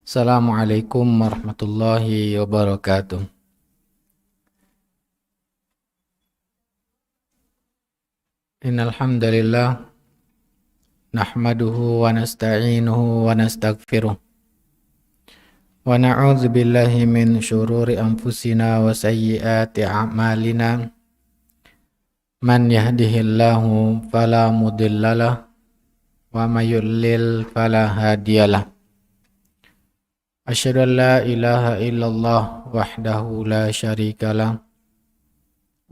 Assalamualaikum warahmatullahi wabarakatuh. Innal hamdalillah nahmaduhu wa nasta'inuhu wa nastaghfiruh wa na'udzu billahi min syururi anfusina wa sayyiati a'malina. Man yahdihillahu fala mudhillalah wa may yudlil fala hadiyalah. Asyhadu an la ilaha illallah wahdahu la syarikalah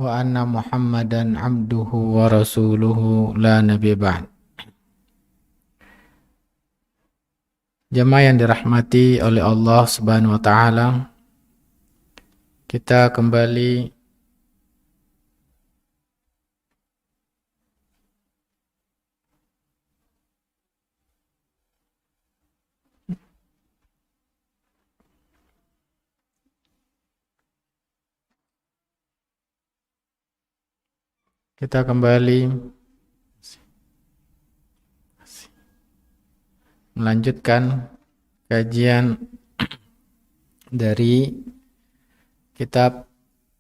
wa anna Muhammadan abduhu wa rasuluhu la nabiy ba'd. Jemaah yang dirahmati oleh Allah Subhanahu wa taala, kita kembali melanjutkan kajian dari kitab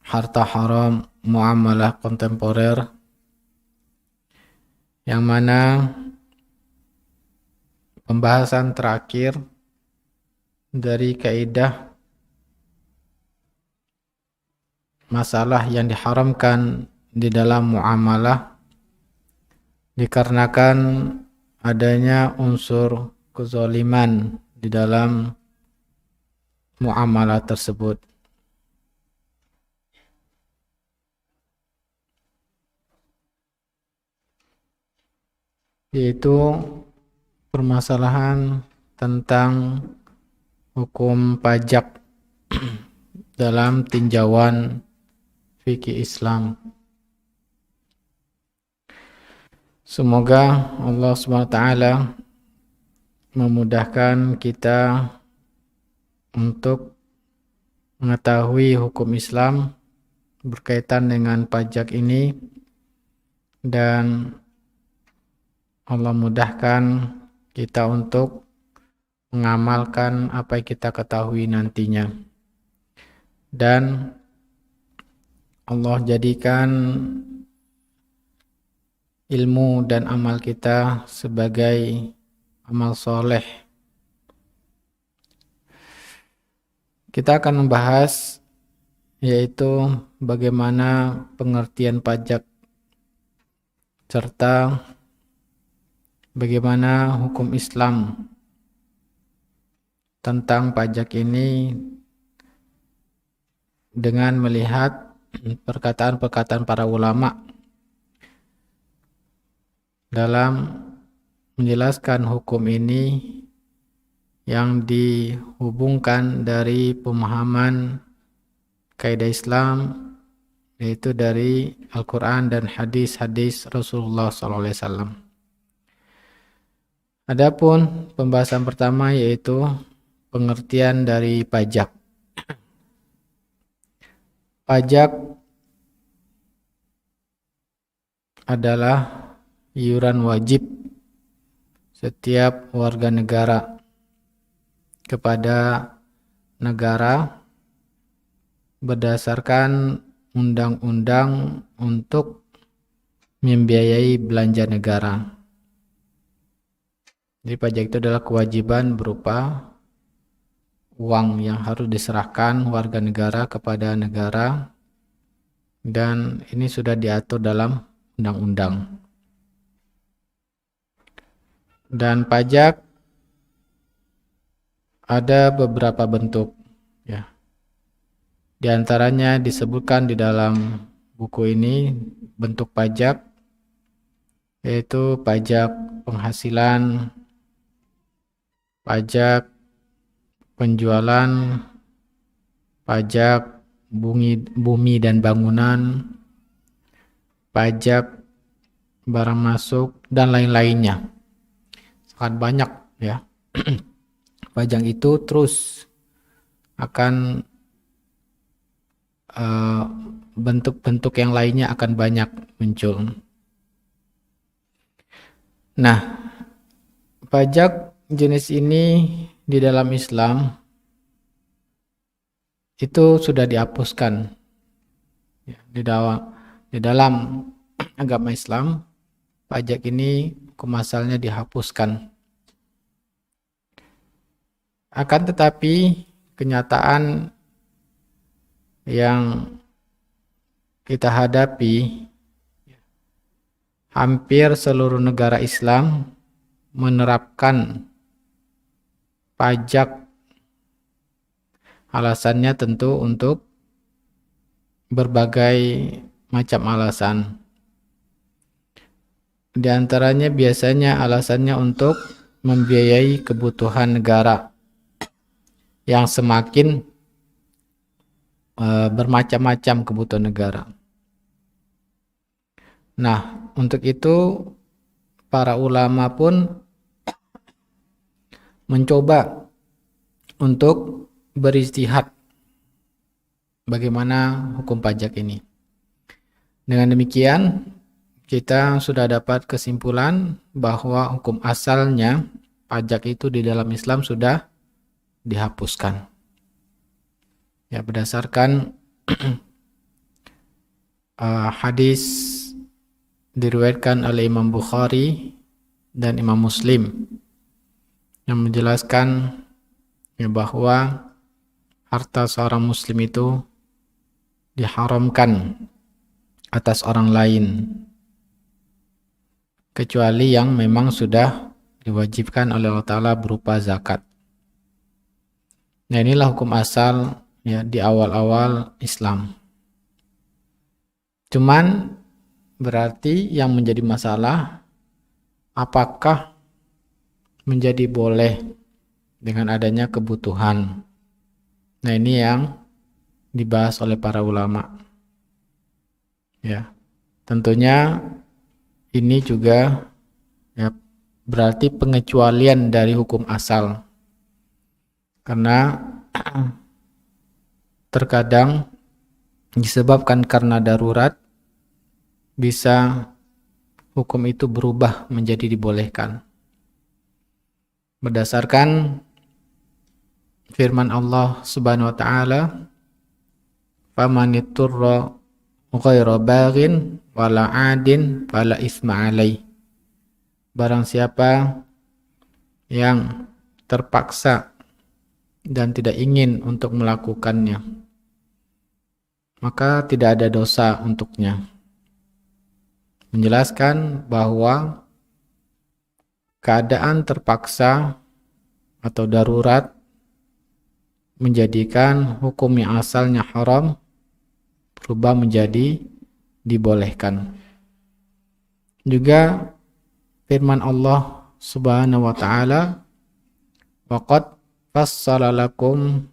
Harta Haram Muamalah Kontemporer, yang mana pembahasan terakhir dari kaidah masalah yang diharamkan di dalam muamalah dikarenakan adanya unsur kezaliman di dalam muamalah tersebut. Yaitu permasalahan tentang hukum pajak dalam tinjauan fikih Islam. Semoga Allah SWT memudahkan kita untuk mengetahui hukum Islam berkaitan dengan pajak ini, dan Allah mudahkan kita untuk mengamalkan apa yang kita ketahui nantinya, dan Allah jadikan ilmu dan amal kita sebagai amal soleh. Kita akan membahas yaitu bagaimana pengertian pajak serta bagaimana hukum Islam tentang pajak ini dengan melihat perkataan-perkataan para ulama dalam menjelaskan hukum ini yang dihubungkan dari pemahaman kaidah Islam, yaitu dari Al-Quran dan hadis-hadis Rasulullah SAW. Adapun pembahasan pertama yaitu pengertian dari pajak. Pajak adalah iuran wajib setiap warga negara kepada negara berdasarkan undang-undang untuk membiayai belanja negara. Jadi pajak itu adalah kewajiban berupa uang yang harus diserahkan warga negara kepada negara, dan ini sudah diatur dalam undang-undang. Dan pajak ada beberapa bentuk, ya. Di antaranya disebutkan di dalam buku ini bentuk pajak, yaitu pajak penghasilan, pajak penjualan, pajak bumi dan bangunan, pajak barang masuk, dan lain-lainnya. Sangat banyak, ya. Pajak itu terus akan bentuk-bentuk yang lainnya akan banyak muncul. Nah, pajak jenis ini di dalam Islam itu sudah dihapuskan. Ya, di dalam agama Islam, pajak ini hukum asalnya dihapuskan. Akan tetapi kenyataan yang kita hadapi, hampir seluruh negara Islam menerapkan pajak. Alasannya tentu untuk berbagai macam alasan. Di antaranya biasanya alasannya untuk membiayai kebutuhan negara yang semakin bermacam-macam kebutuhan negara. Nah, untuk itu para ulama pun mencoba untuk beristihad bagaimana hukum pajak ini. Dengan demikian, kita sudah dapat kesimpulan bahwa hukum asalnya pajak itu di dalam Islam sudah dihapuskan. Ya, berdasarkan hadis diriwayatkan oleh Imam Bukhari dan Imam Muslim yang menjelaskan ya, bahwa harta seorang muslim itu diharamkan atas orang lain kecuali yang memang sudah diwajibkan oleh Allah Ta'ala berupa zakat. Nah, inilah hukum asal ya di awal-awal Islam. Cuman berarti yang menjadi masalah, apakah menjadi boleh dengan adanya kebutuhan. Nah, ini yang dibahas oleh para ulama. Ya, tentunya ini juga ya berarti pengecualian dari hukum asal. Karena terkadang disebabkan karena darurat bisa hukum itu berubah menjadi dibolehkan. Berdasarkan firman Allah Subhanahu wa taala, "Famanitturra ghaira baghin wala 'adin fala itsma 'alai." Barang siapa yang terpaksa dan tidak ingin untuk melakukannya, maka tidak ada dosa untuknya. Menjelaskan bahwa keadaan terpaksa atau darurat menjadikan hukum yang asalnya haram berubah menjadi dibolehkan. Juga firman Allah Subhanahu wa taala, "Waqad fassala lakum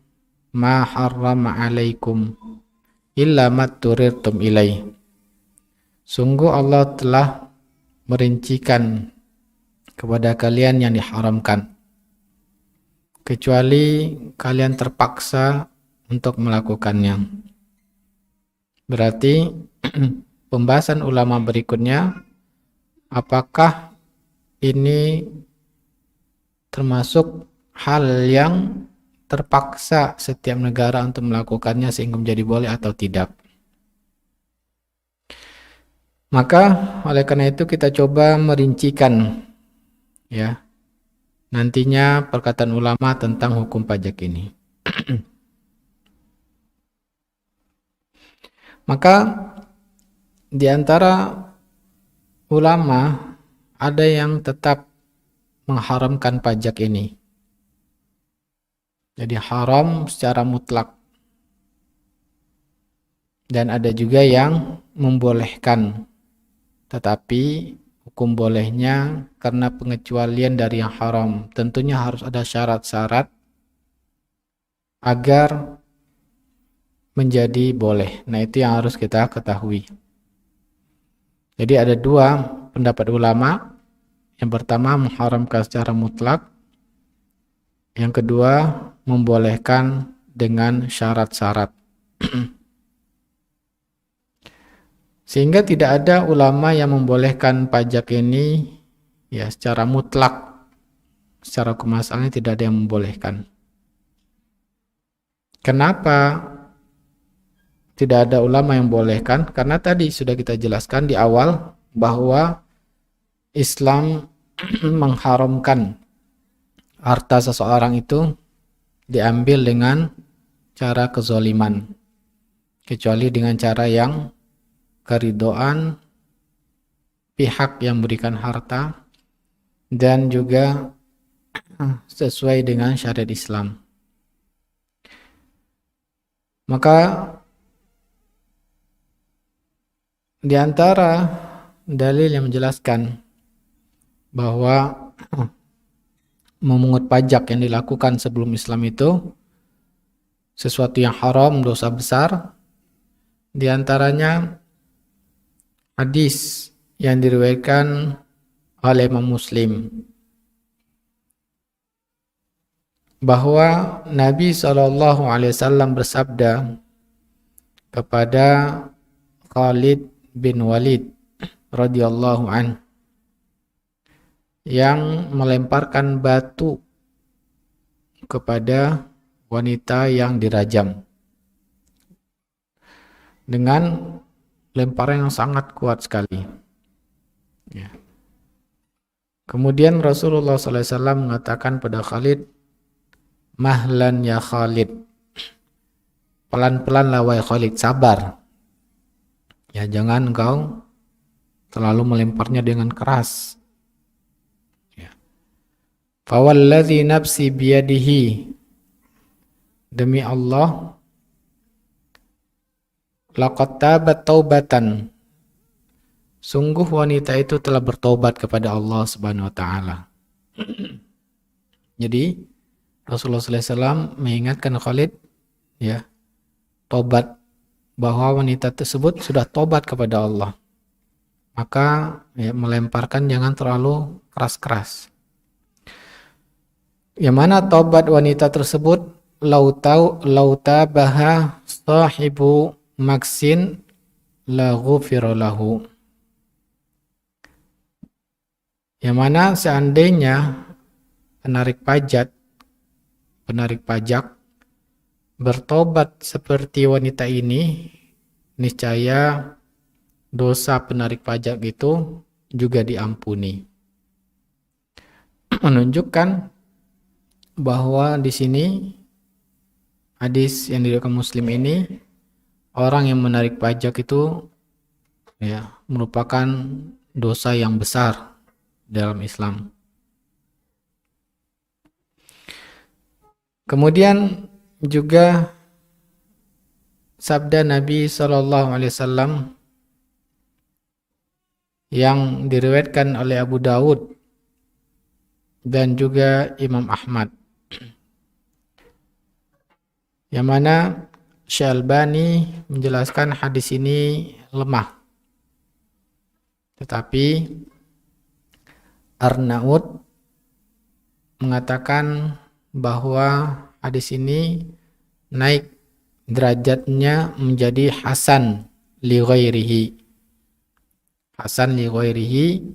ma harrama 'alaikum illa ma turirtum ilaih." Sungguh Allah telah merincikan kepada kalian yang diharamkan, kecuali kalian terpaksa untuk melakukannya. Berarti pembahasan ulama berikutnya, apakah ini termasuk hal yang terpaksa setiap negara untuk melakukannya sehingga menjadi boleh atau tidak. Maka oleh karena itu kita coba merincikan ya nantinya perkataan ulama tentang hukum pajak ini. Maka di antara ulama ada yang tetap mengharamkan pajak ini. Jadi haram secara mutlak. Dan ada juga yang membolehkan. Tetapi hukum bolehnya karena pengecualian dari yang haram. Tentunya harus ada syarat-syarat agar menjadi boleh. Nah, itu yang harus kita ketahui. Jadi ada dua pendapat ulama. Yang pertama mengharamkan secara mutlak. Yang kedua membolehkan dengan syarat-syarat. Sehingga tidak ada ulama yang membolehkan pajak ini ya secara mutlak secara hukum asalnya tidak ada yang membolehkan. Kenapa tidak ada ulama yang membolehkan? Karena tadi sudah kita jelaskan di awal bahwa Islam mengharamkan harta seseorang itu diambil dengan cara kezoliman, kecuali dengan cara yang keridhaan pihak yang memberikan harta dan juga sesuai dengan syariat Islam. Maka di antara dalil yang menjelaskan bahwa memungut pajak yang dilakukan sebelum Islam itu sesuatu yang haram, dosa besar. Di antaranya hadis yang diriwayatkan oleh Imam Muslim bahwa Nabi SAW bersabda kepada Khalid bin Walid radhiyallahu an yang melemparkan batu kepada wanita yang dirajam dengan lemparan yang sangat kuat sekali. Ya. Kemudian Rasulullah SAW mengatakan pada Khalid, "Mahlan ya Khalid." Pelan-pelan lah wahai Khalid, sabar. Ya, jangan engkau terlalu melemparnya dengan keras. Ya. Fawalladzi nafsi biyadihi, demi Allah, laqad tabat taubatan, sungguh wanita itu telah bertobat kepada Allah Subhanahu wa taala. Jadi Rasulullah SAW mengingatkan Khalid, ya, tobat, bahwa wanita tersebut sudah tobat kepada Allah. Maka ya, melemparkan jangan terlalu keras-keras. Yang mana tobat wanita tersebut, lauta baha sahibu maksin la ghufira lahu. Yang mana seandainya penarik pajak bertobat seperti wanita ini, niscaya dosa penarik pajak itu juga diampuni. Menunjukkan bahwa di sini hadis yang diriwayatkan Muslim ini, orang yang menarik pajak itu ya merupakan dosa yang besar dalam Islam. Kemudian juga sabda Nabi SAW yang diriwayatkan oleh Abu Dawud dan juga Imam Ahmad, yang mana Syalbani menjelaskan hadis ini lemah, tetapi Arnaud mengatakan bahwa hadis ini naik derajatnya menjadi hasan li ghairihi. Hasan li ghairihi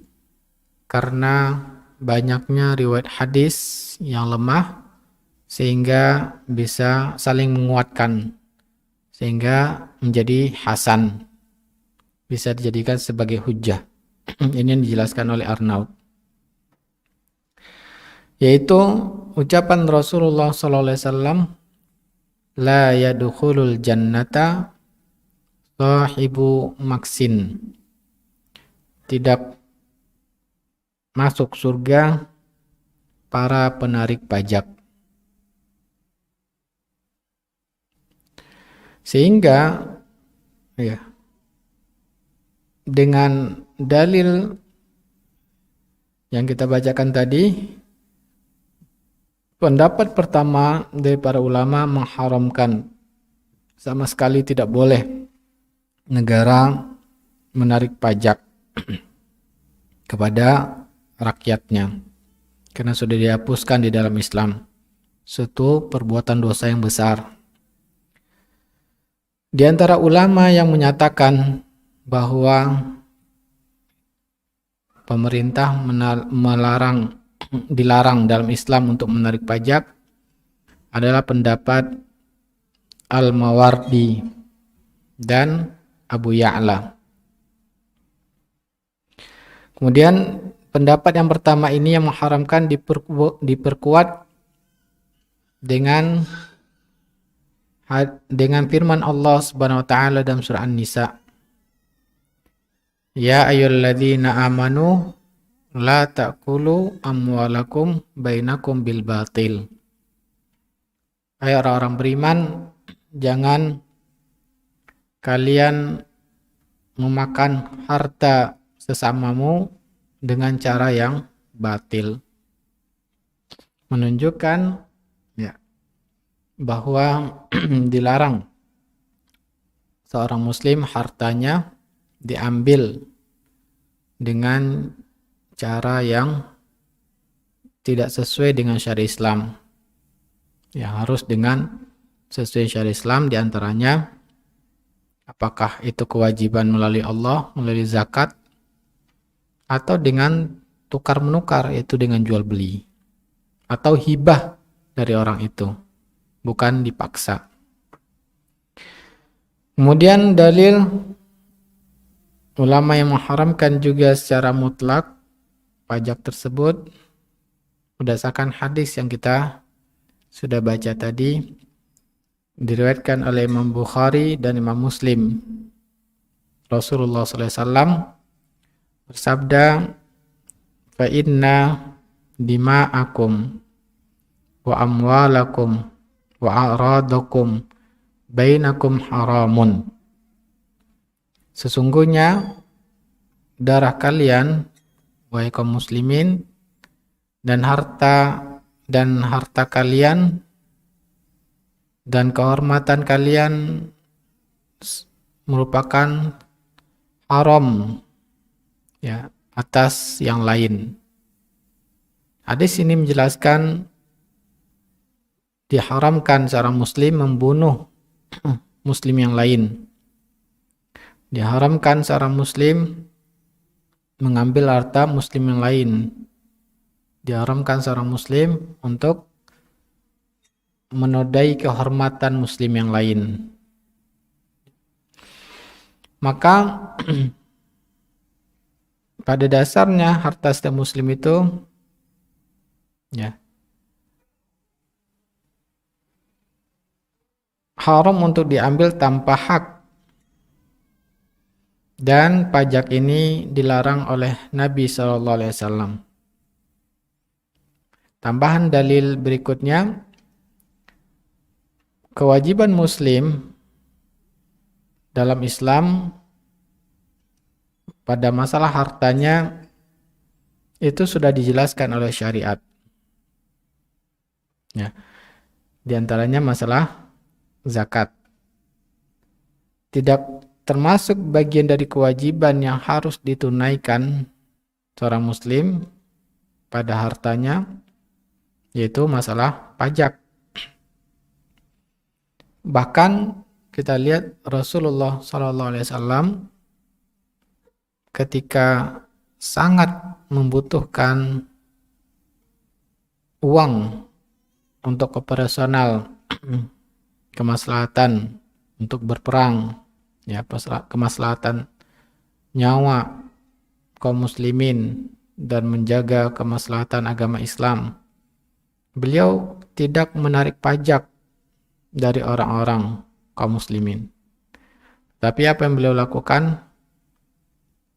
karena banyaknya riwayat hadis yang lemah sehingga bisa saling menguatkan, sehingga menjadi hasan, bisa dijadikan sebagai hujjah. Ini yang dijelaskan oleh Arnaud, yaitu ucapan Rasulullah SAW, la yadkhulul jannata sahibu maksin, tidak masuk surga para penarik pajak. Sehingga ya, dengan dalil yang kita bacakan tadi, pendapat pertama dari para ulama mengharamkan, sama sekali tidak boleh negara menarik pajak kepada rakyatnya, karena sudah dihapuskan di dalam Islam. Suatu perbuatan dosa yang besar. Di antara ulama yang menyatakan bahwa pemerintah melarang dilarang dalam Islam untuk menarik pajak adalah pendapat Al-Mawardi dan Abu Ya'la. Kemudian pendapat yang pertama ini yang mengharamkan diperkuat dengan firman Allah Subhanahu wa taala dalam surah An-Nisa. Ya ayyuhalladzina amanu la ta'kulu amwalakum bainakum bil batil. Hai orang-orang beriman, jangan kalian memakan harta sesamamu dengan cara yang batil. Menunjukkan ya bahwa dilarang seorang muslim hartanya diambil dengan cara yang tidak sesuai dengan syariat Islam. Ya, harus dengan sesuai syariat Islam, diantaranya apakah itu kewajiban melalui Allah, melalui zakat, atau dengan tukar menukar, yaitu dengan jual beli, atau hibah dari orang itu, bukan dipaksa. Kemudian dalil ulama yang mengharamkan juga secara mutlak pajak tersebut berdasarkan hadis yang kita sudah baca tadi, diriwayatkan oleh Imam Bukhari dan Imam Muslim. Rasulullah SAW bersabda, fa inna dima'akum wa amwalakum wa a'radakum bainakum haramun. Sesungguhnya darah kalian, wahai kaum muslimin, dan harta kalian dan kehormatan kalian merupakan haram ya atas yang lain. Hadis ini menjelaskan diharamkan seorang muslim membunuh muslim yang lain. Diharamkan seorang muslim mengambil harta muslim yang lain. Diharamkan seorang muslim untuk menodai kehormatan muslim yang lain. Maka pada dasarnya harta setiap muslim itu ya haram untuk diambil tanpa hak, dan pajak ini dilarang oleh Nabi SAW. Tambahan dalil berikutnya, kewajiban muslim dalam Islam pada masalah hartanya itu sudah dijelaskan oleh syariat. Ya. Di antaranya masalah zakat. Tidak termasuk bagian dari kewajiban yang harus ditunaikan seorang muslim pada hartanya, yaitu masalah pajak. Bahkan kita lihat Rasulullah SAW ketika sangat membutuhkan uang untuk operasional kemaslahatan untuk berperang, ya, kemaslahatan nyawa kaum muslimin dan menjaga kemaslahatan agama Islam, beliau tidak menarik pajak dari orang-orang kaum muslimin. Tapi apa yang beliau lakukan?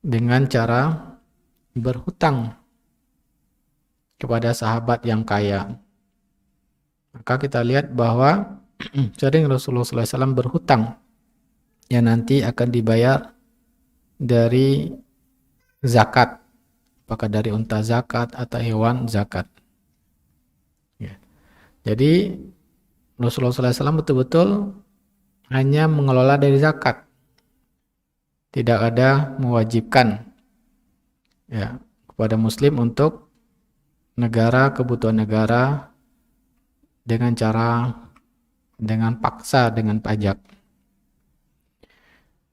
Dengan cara berhutang kepada sahabat yang kaya. Maka kita lihat bahwa sering Rasulullah SAW berhutang yang nanti akan dibayar dari zakat, apakah dari unta zakat atau hewan zakat. Ya. Jadi Rasulullah SAW betul-betul hanya mengelola dari zakat, tidak ada mewajibkan ya kepada muslim untuk negara, kebutuhan negara dengan paksa, dengan pajak.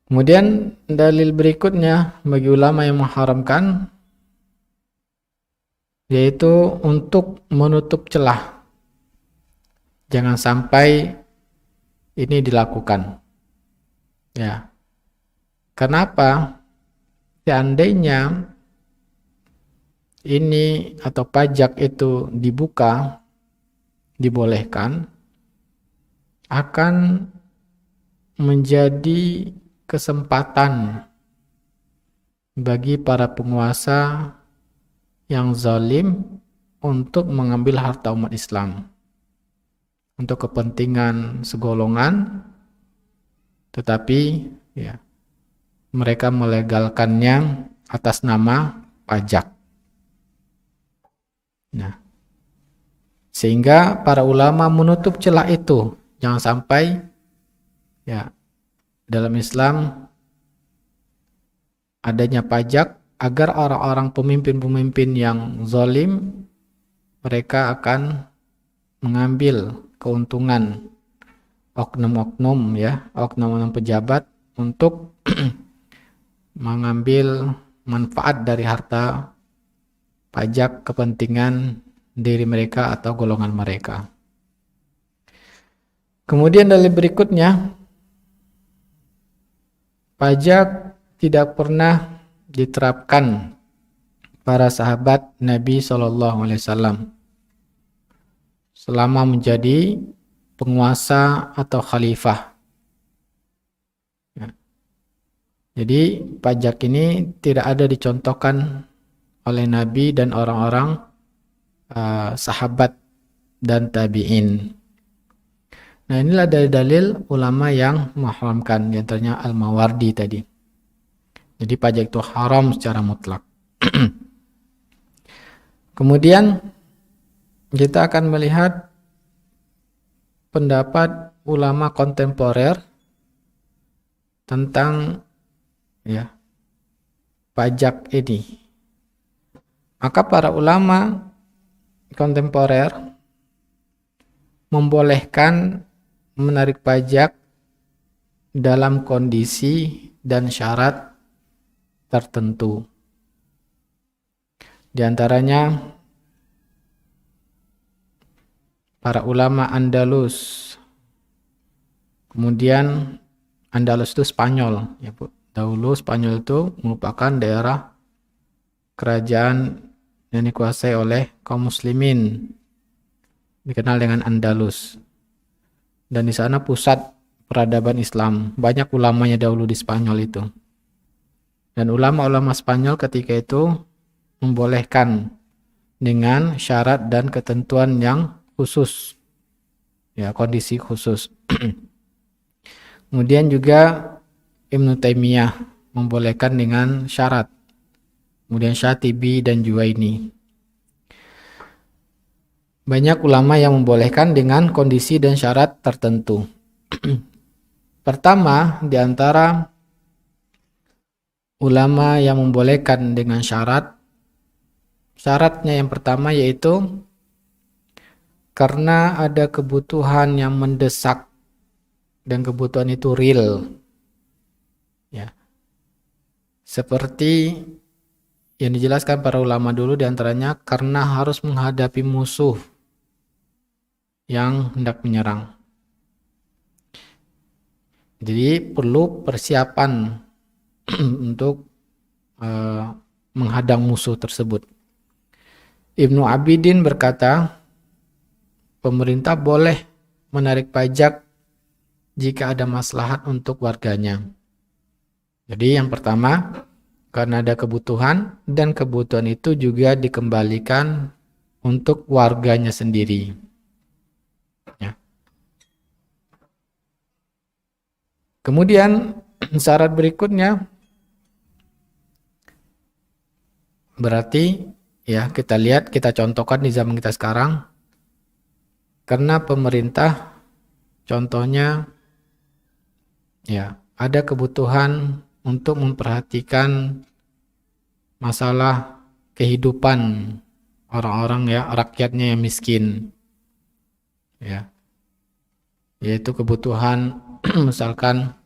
Kemudian dalil berikutnya bagi ulama yang mengharamkan yaitu untuk menutup celah. Jangan sampai ini dilakukan. Ya. Kenapa? Seandainya ini atau pajak itu dibuka, dibolehkan, akan menjadi kesempatan bagi para penguasa yang zalim untuk mengambil harta umat Islam untuk kepentingan segolongan, tetapi ya, mereka melegalkannya atas nama pajak. Nah, sehingga para ulama menutup celah itu, jangan sampai ya dalam Islam adanya pajak agar orang-orang pemimpin-pemimpin yang zalim mereka akan mengambil keuntungan oknum-oknum ya, oknum-oknum pejabat untuk mengambil manfaat dari harta pajak kepentingan diri mereka atau golongan mereka. Kemudian dalil berikutnya, pajak tidak pernah diterapkan para sahabat Nabi SAW selama menjadi penguasa atau khalifah. Jadi pajak ini tidak ada dicontohkan oleh Nabi dan orang-orang sahabat dan tabi'in. Nah, inilah dalil-dalil ulama yang mengharamkan, di antaranya Al-Mawardi tadi. Jadi pajak itu haram secara mutlak. Kemudian kita akan melihat pendapat ulama kontemporer tentang ya pajak ini. Maka para ulama kontemporer membolehkan menarik pajak dalam kondisi dan syarat tertentu. Di antaranya para ulama Andalus. Kemudian Andalus itu Spanyol, ya Bu. Dahulu Spanyol itu merupakan daerah kerajaan yang dikuasai oleh kaum muslimin, dikenal dengan Andalus. Dan di sana pusat peradaban Islam. Banyak ulamanya dahulu di Spanyol itu. Dan ulama-ulama Spanyol ketika itu membolehkan dengan syarat dan ketentuan yang khusus. Ya, kondisi khusus. Kemudian juga Ibnu Taimiyah membolehkan dengan syarat. Kemudian Syatibi dan Juwaini. Banyak ulama yang membolehkan dengan kondisi dan syarat tertentu. Pertama, di antara ulama yang membolehkan dengan syaratnya yang pertama yaitu karena ada kebutuhan yang mendesak dan kebutuhan itu real. Ya. Seperti yang dijelaskan para ulama dulu, diantaranya karena harus menghadapi musuh yang hendak menyerang. Jadi perlu persiapan untuk menghadang musuh tersebut. Ibnu Abidin berkata, pemerintah boleh menarik pajak jika ada maslahat untuk warganya. Jadi yang pertama, karena ada kebutuhan, dan kebutuhan itu juga dikembalikan untuk warganya sendiri. Ya. Kemudian syarat berikutnya berarti ya kita lihat, kita contohkan di zaman kita sekarang, karena pemerintah contohnya ya ada kebutuhan untuk memperhatikan masalah kehidupan orang-orang ya, rakyatnya yang miskin. Ya. Yaitu kebutuhan misalkan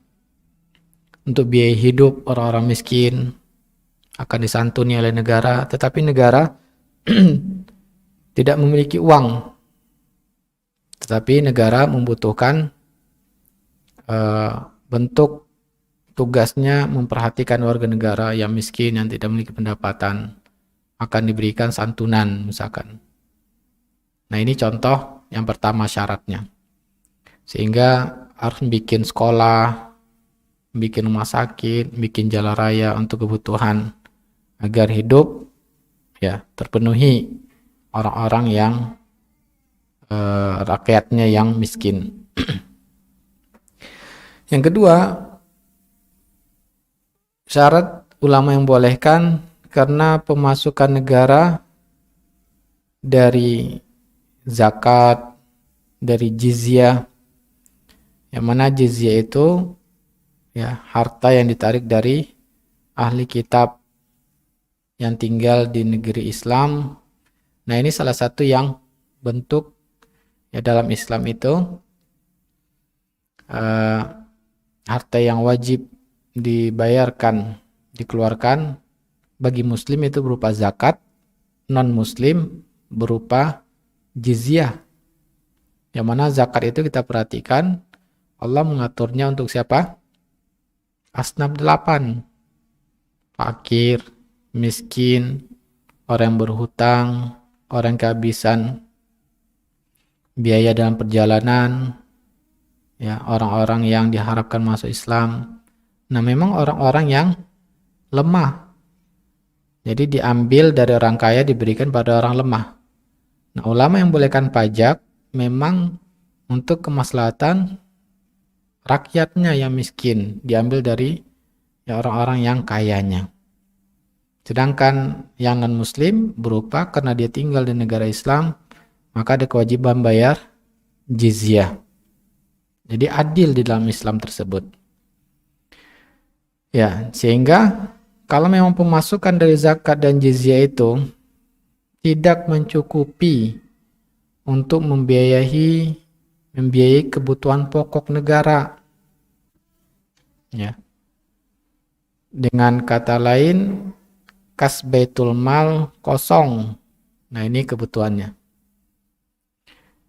untuk biaya hidup orang-orang miskin akan disantuni oleh negara, tetapi negara tidak memiliki uang, tetapi negara membutuhkan bentuk tugasnya memperhatikan warga negara yang miskin, yang tidak memiliki pendapatan, akan diberikan santunan misalkan. Nah, ini contoh yang pertama syaratnya. Sehingga harus bikin sekolah, bikin rumah sakit, bikin jalan raya untuk kebutuhan agar hidup ya terpenuhi orang-orang yang rakyatnya yang miskin. Yang kedua, syarat ulama yang bolehkan karena pemasukan negara dari zakat, dari jizyah, yang mana jizyah itu ya harta yang ditarik dari ahli kitab yang tinggal di negeri Islam. Nah, ini salah satu yang bentuk ya dalam Islam itu harta yang wajib dibayarkan, dikeluarkan bagi muslim itu berupa zakat, non muslim berupa jizyah. Yang mana zakat itu kita perhatikan Allah mengaturnya untuk siapa? Asnaf 8. Fakir, miskin, orang yang berhutang, orang yang kehabisan biaya dalam perjalanan, ya, orang-orang yang diharapkan masuk Islam. Nah, memang orang-orang yang lemah. Jadi diambil dari orang kaya diberikan pada orang lemah. Nah, ulama yang bolehkan pajak memang untuk kemaslahatan rakyatnya yang miskin, diambil dari ya orang-orang yang kayanya. Sedangkan yang non-muslim berupa karena dia tinggal di negara Islam, maka ada kewajiban bayar jizyah. Jadi adil di dalam Islam tersebut. Ya, sehingga kalau memang pemasukan dari zakat dan jizyah itu tidak mencukupi untuk membiayai kebutuhan pokok negara. Ya. Dengan kata lain, kas baitul mal kosong. Nah, ini kebutuhannya.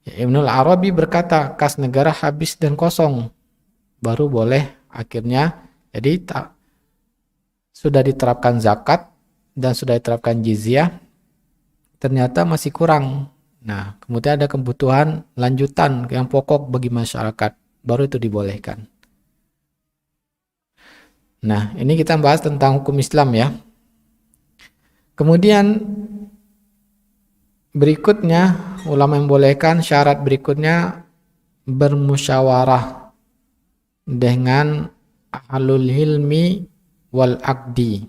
Ya, Ibnul Arabi berkata, kas negara habis dan kosong, baru boleh akhirnya. Jadi sudah diterapkan zakat dan sudah diterapkan jizyah, ternyata masih kurang. Nah, kemudian ada kebutuhan lanjutan yang pokok bagi masyarakat, baru itu dibolehkan. Nah, ini kita bahas tentang hukum Islam ya. Kemudian berikutnya, ulama membolehkan syarat berikutnya bermusyawarah dengan ahlul hilmi wal aqdi.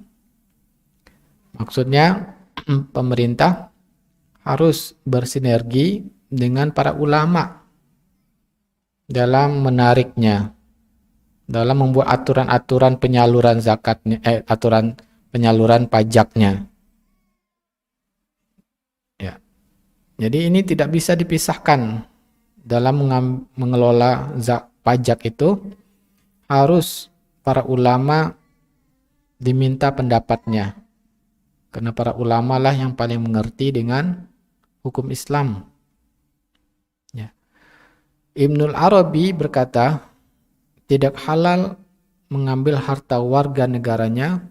Maksudnya pemerintah harus bersinergi dengan para ulama dalam menariknya, dalam membuat aturan-aturan penyaluran zakatnya, aturan penyaluran pajaknya. Ya. Jadi ini tidak bisa dipisahkan dalam mengelola pajak itu, harus para ulama diminta pendapatnya. Karena para ulama lah yang paling mengerti dengan hukum Islam. Ya. Ibnul Arabi berkata, tidak halal mengambil harta warga negaranya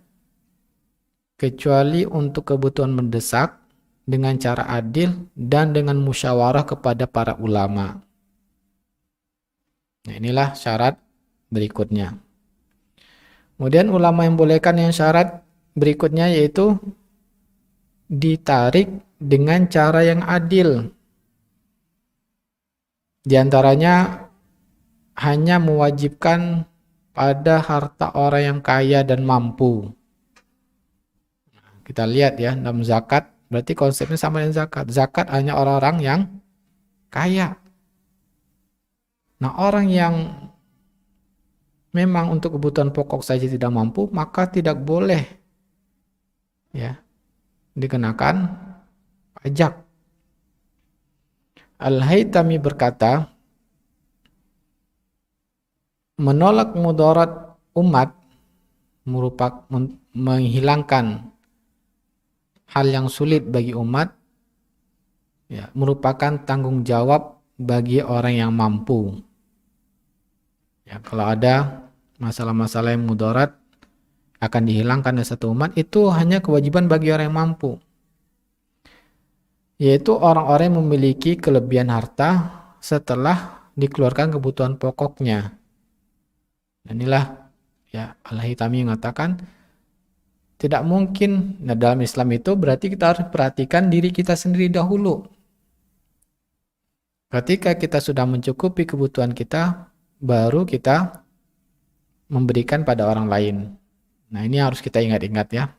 kecuali untuk kebutuhan mendesak dengan cara adil dan dengan musyawarah kepada para ulama. Nah, inilah syarat berikutnya. Kemudian ulama yang bolehkan yang syarat berikutnya yaitu ditarik dengan cara yang adil. Di antaranya hanya mewajibkan pada harta orang yang kaya dan mampu. Kita lihat ya, dalam zakat, berarti konsepnya sama dengan zakat. Zakat hanya orang-orang yang kaya. Nah, orang yang memang untuk kebutuhan pokok saja tidak mampu, maka tidak boleh ya dikenakan pajak. Al-Haytami berkata, menolak mudarat umat merupakan menghilangkan hal yang sulit bagi umat ya, merupakan tanggung jawab bagi orang yang mampu. Ya, kalau ada masalah-masalah yang mudarat akan dihilangkan dari satu umat, itu hanya kewajiban bagi orang yang mampu, yaitu orang-orang yang memiliki kelebihan harta setelah dikeluarkan kebutuhan pokoknya. Dan inilah ya Al-Haytami mengatakan tidak mungkin. Nah, dalam Islam itu berarti kita harus perhatikan diri kita sendiri dahulu. Ketika kita sudah mencukupi kebutuhan kita, baru kita memberikan pada orang lain. Nah, ini harus kita ingat-ingat ya.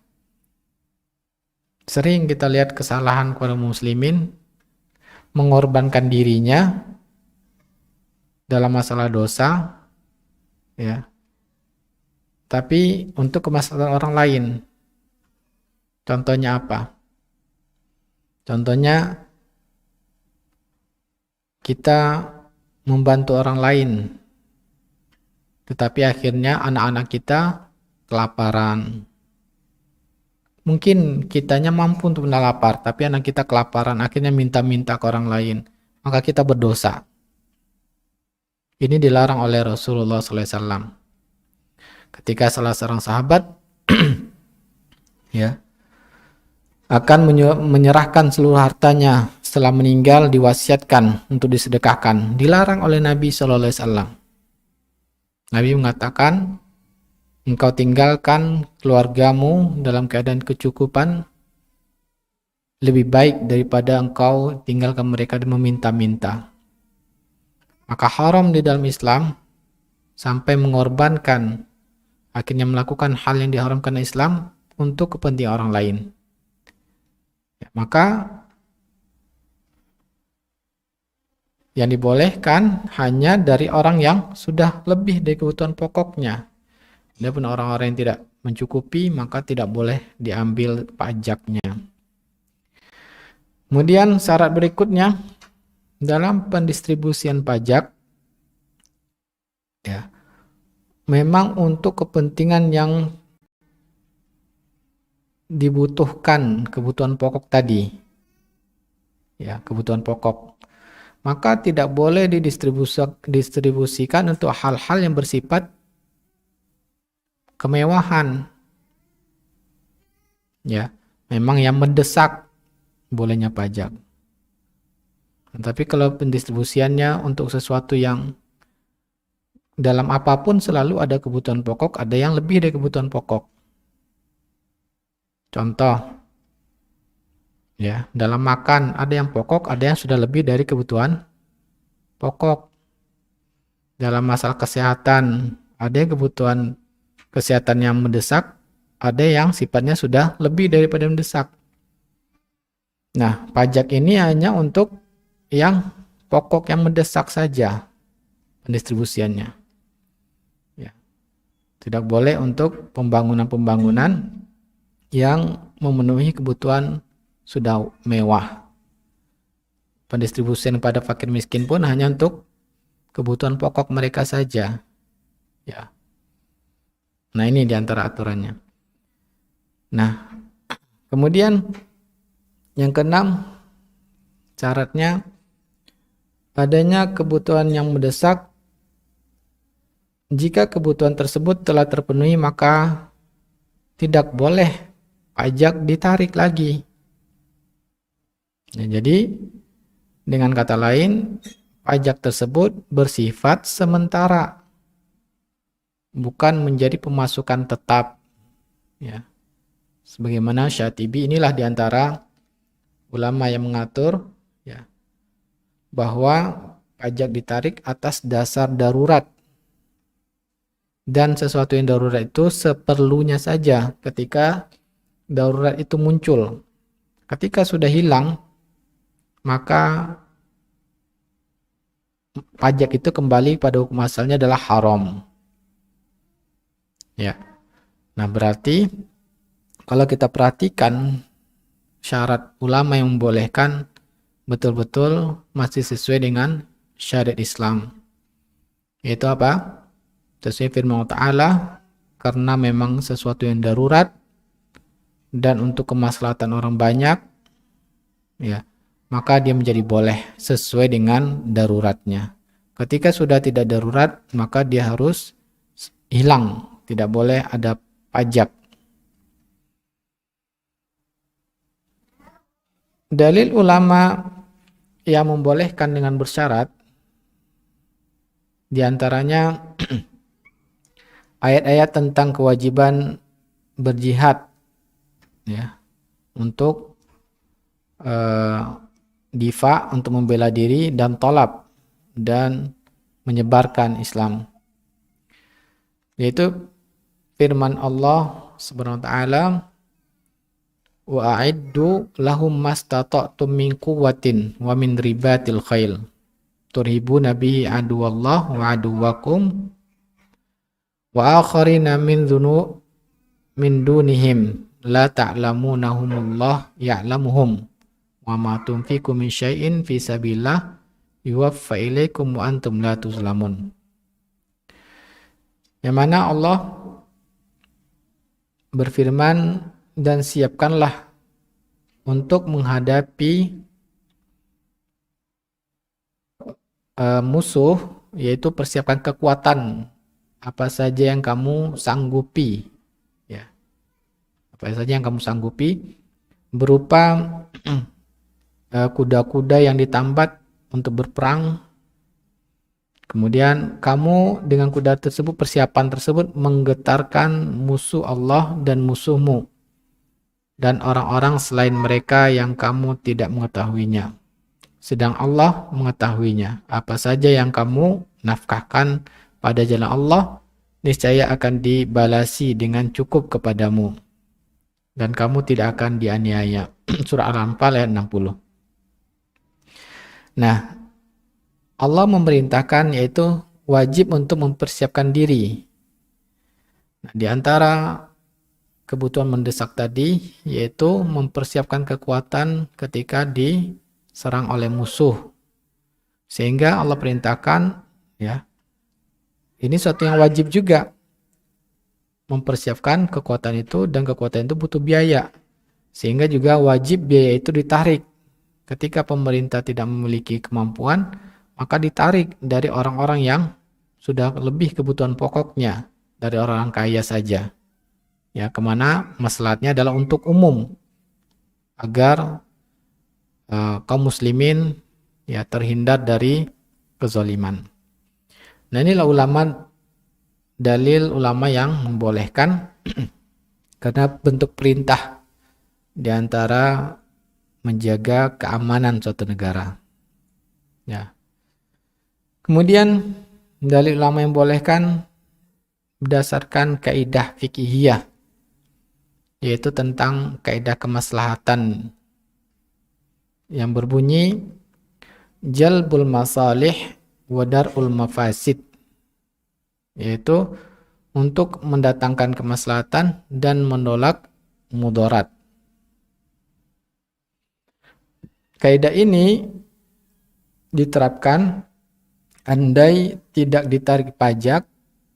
Sering kita lihat kesalahan kaum muslimin mengorbankan dirinya dalam masalah dosa, ya. Tapi untuk kemaslahatan orang lain. Contohnya apa? Contohnya kita membantu orang lain, tetapi akhirnya anak-anak kita kelaparan. Mungkin kitanya mampu untuk menahan lapar, tapi anak kita kelaparan, akhirnya minta-minta ke orang lain. Maka kita berdosa. Ini dilarang oleh Rasulullah SAW. Ketika salah seorang sahabat ya akan menyerahkan seluruh hartanya setelah meninggal, diwasiatkan untuk disedekahkan, dilarang oleh Nabi SAW. Nabi mengatakan, engkau tinggalkan keluargamu dalam keadaan kecukupan lebih baik daripada engkau tinggalkan mereka dan meminta-minta. Maka haram di dalam Islam sampai mengorbankan, akhirnya melakukan hal yang diharamkan Islam untuk kepentingan orang lain. Ya, maka yang dibolehkan hanya dari orang yang sudah lebih dari kebutuhan pokoknya. Adapun orang-orang yang tidak mencukupi, maka tidak boleh diambil pajaknya. Kemudian syarat berikutnya dalam pendistribusian pajak, ya, memang untuk kepentingan yang dibutuhkan, kebutuhan pokok tadi, ya, kebutuhan pokok, maka tidak boleh didistribusikan untuk hal-hal yang bersifat kemewahan, ya. Memang yang mendesak bolehnya pajak. Tapi kalau pendistribusiannya untuk sesuatu yang dalam apapun selalu ada kebutuhan pokok, ada yang lebih dari kebutuhan pokok. Contoh, ya, dalam makan ada yang pokok, ada yang sudah lebih dari kebutuhan pokok. Dalam masalah kesehatan, ada yang kebutuhan kesehatan yang mendesak, ada yang sifatnya sudah lebih daripada mendesak. Nah, pajak ini hanya untuk yang pokok yang mendesak saja pendistribusiannya. Ya. Tidak boleh untuk pembangunan-pembangunan yang memenuhi kebutuhan sudah mewah. Pendistribusian pada fakir miskin pun hanya untuk kebutuhan pokok mereka saja. Ya. Nah, ini diantara aturannya. Nah, kemudian yang keenam, syaratnya adanya kebutuhan yang mendesak. Jika kebutuhan tersebut telah terpenuhi, maka tidak boleh pajak ditarik lagi. Nah, jadi dengan kata lain, pajak tersebut bersifat sementara, bukan menjadi pemasukan tetap. Ya. Sebagaimana Syatibi, inilah diantara ulama yang mengatur, ya, bahwa pajak ditarik atas dasar darurat. Dan sesuatu yang darurat itu seperlunya saja ketika darurat itu muncul. Ketika sudah hilang, maka pajak itu kembali pada hukum asalnya adalah haram. Ya. Nah, berarti kalau kita perhatikan syarat ulama yang membolehkan betul-betul masih sesuai dengan syariat Islam. Yaitu apa? Sesuai firman Allah Ta'ala, karena memang sesuatu yang darurat dan untuk kemaslahatan orang banyak, ya, maka dia menjadi boleh sesuai dengan daruratnya. Ketika sudah tidak darurat, maka dia harus hilang, tidak boleh ada pajak. Dalil ulama yang membolehkan dengan bersyarat, diantaranya ayat-ayat tentang kewajiban berjihad, ya, untuk difa, untuk membela diri, dan tolab, dan menyebarkan Islam. Yaitu firman Allah Subhanahu wa taala, wa a'iddu lahum mastata'tum min quwwatin wa min ribatil khail turhibuna bihi aduwallah wa aduwakum wa akharina min dunihim la ta'lamunahumullah ya'lamuhum wa ma tunfiqu min syai'in fi sabilillah yuwaffa ilaikum wa antum la tuzlamun. Yang mana Allah berfirman, dan siapkanlah untuk menghadapi musuh, yaitu persiapkan kekuatan apa saja yang kamu sanggupi, ya, apa saja yang kamu sanggupi, berupa kuda-kuda yang ditambat untuk berperang. Kemudian kamu dengan kuda tersebut, persiapan tersebut menggetarkan musuh Allah dan musuhmu dan orang-orang selain mereka yang kamu tidak mengetahuinya. Sedang Allah mengetahuinya. Apa saja yang kamu nafkahkan pada jalan Allah, niscaya akan dibalasi dengan cukup kepadamu. Dan kamu tidak akan dianiaya. Surah Al-Anfal ayat 60. Nah, Allah memerintahkan, yaitu wajib untuk mempersiapkan diri. Nah, di antara kebutuhan mendesak tadi, yaitu mempersiapkan kekuatan ketika diserang oleh musuh. Sehingga Allah perintahkan, ya, ini suatu yang wajib juga, mempersiapkan kekuatan itu, dan kekuatan itu butuh biaya. Sehingga juga wajib biaya itu ditarik. Ketika pemerintah tidak memiliki kemampuan, maka ditarik dari orang-orang yang sudah lebih kebutuhan pokoknya, dari orang kaya saja. Ya, kemana maslahatnya adalah untuk umum, agar kaum muslimin, ya, terhindar dari kezaliman. Nah, inilah dalil ulama yang membolehkan karena bentuk perintah diantara menjaga keamanan suatu negara. Ya. Kemudian dalil ulama yang membolehkan berdasarkan kaidah fikihiyah, yaitu tentang kaidah kemaslahatan yang berbunyi jalbul masalih wa dar'ul mafasid, yaitu untuk mendatangkan kemaslahatan dan menolak mudarat. Kaidah ini diterapkan andai tidak ditarik pajak,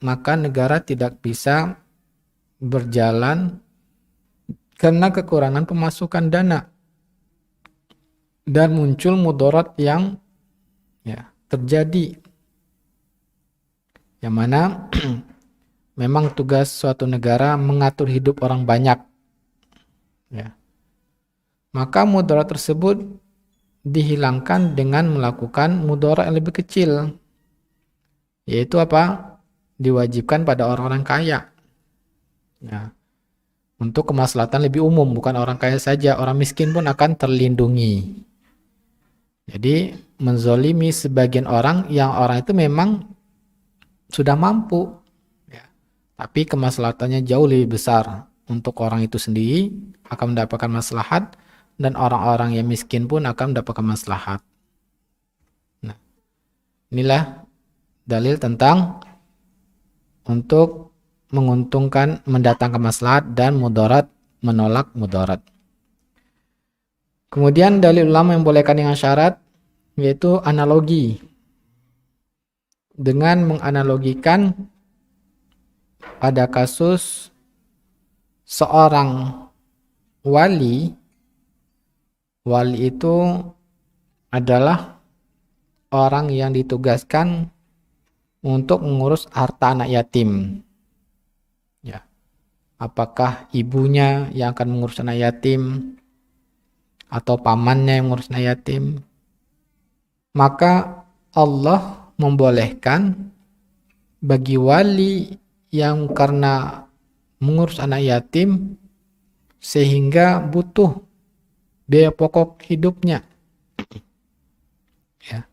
maka negara tidak bisa berjalan karena kekurangan pemasukan dana, dan muncul mudarat yang, ya, terjadi, yang mana memang tugas suatu negara mengatur hidup orang banyak, ya. Maka mudarat tersebut dihilangkan dengan melakukan mudarat yang lebih kecil, yaitu apa? Diwajibkan pada orang-orang kaya, ya, untuk kemaslahatan lebih umum, bukan orang kaya saja, orang miskin pun akan terlindungi. Jadi menzolimi sebagian orang yang orang itu memang sudah mampu, ya, tapi kemaslahatannya jauh lebih besar untuk orang itu sendiri, akan mendapatkan maslahat, dan orang-orang yang miskin pun akan mendapatkan maslahat. Nah, inilah dalil tentang untuk menguntungkan, mendatangkan maslahat, dan mudarat, menolak mudarat. Kemudian dalil ulama yang membolehkan dengan syarat, yaitu analogi, dengan menganalogikan pada kasus seorang wali itu adalah orang yang ditugaskan untuk mengurus harta anak yatim. Ya, apakah ibunya yang akan mengurus anak yatim atau pamannya yang mengurus anak yatim? Maka Allah membolehkan bagi wali yang karena mengurus anak yatim sehingga butuh biaya pokok hidupnya, ya,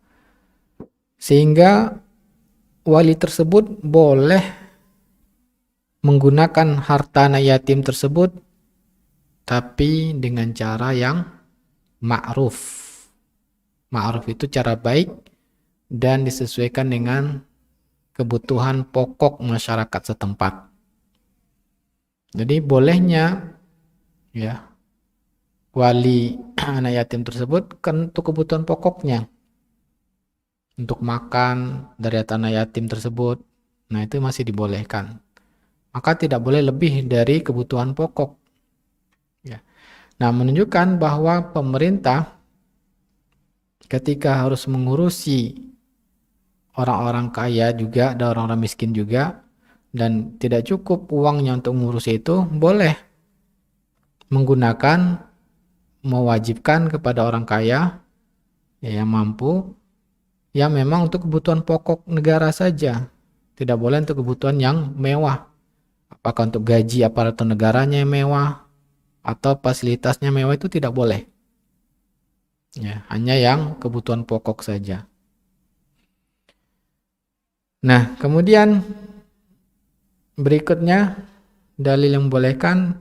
sehingga wali tersebut boleh menggunakan harta anak yatim tersebut tapi dengan cara yang ma'ruf. Ma'ruf itu cara baik dan disesuaikan dengan kebutuhan pokok masyarakat setempat. Jadi bolehnya, ya, wali anak yatim tersebut kan untuk kebutuhan pokoknya, untuk makan dari anak yatim tersebut, nah itu masih dibolehkan. Maka tidak boleh lebih dari kebutuhan pokok. Ya. Nah, menunjukkan bahwa pemerintah ketika harus mengurusi orang-orang kaya juga dan orang-orang miskin juga, dan tidak cukup uangnya untuk mengurusi itu, boleh menggunakan, mewajibkan kepada orang kaya, ya, yang mampu, yang memang untuk kebutuhan pokok negara saja. Tidak boleh untuk kebutuhan yang mewah. Apakah untuk gaji aparatur negaranya yang mewah atau fasilitasnya mewah, itu tidak boleh. Ya, hanya yang kebutuhan pokok saja. Nah, kemudian berikutnya dalil yang membolehkan,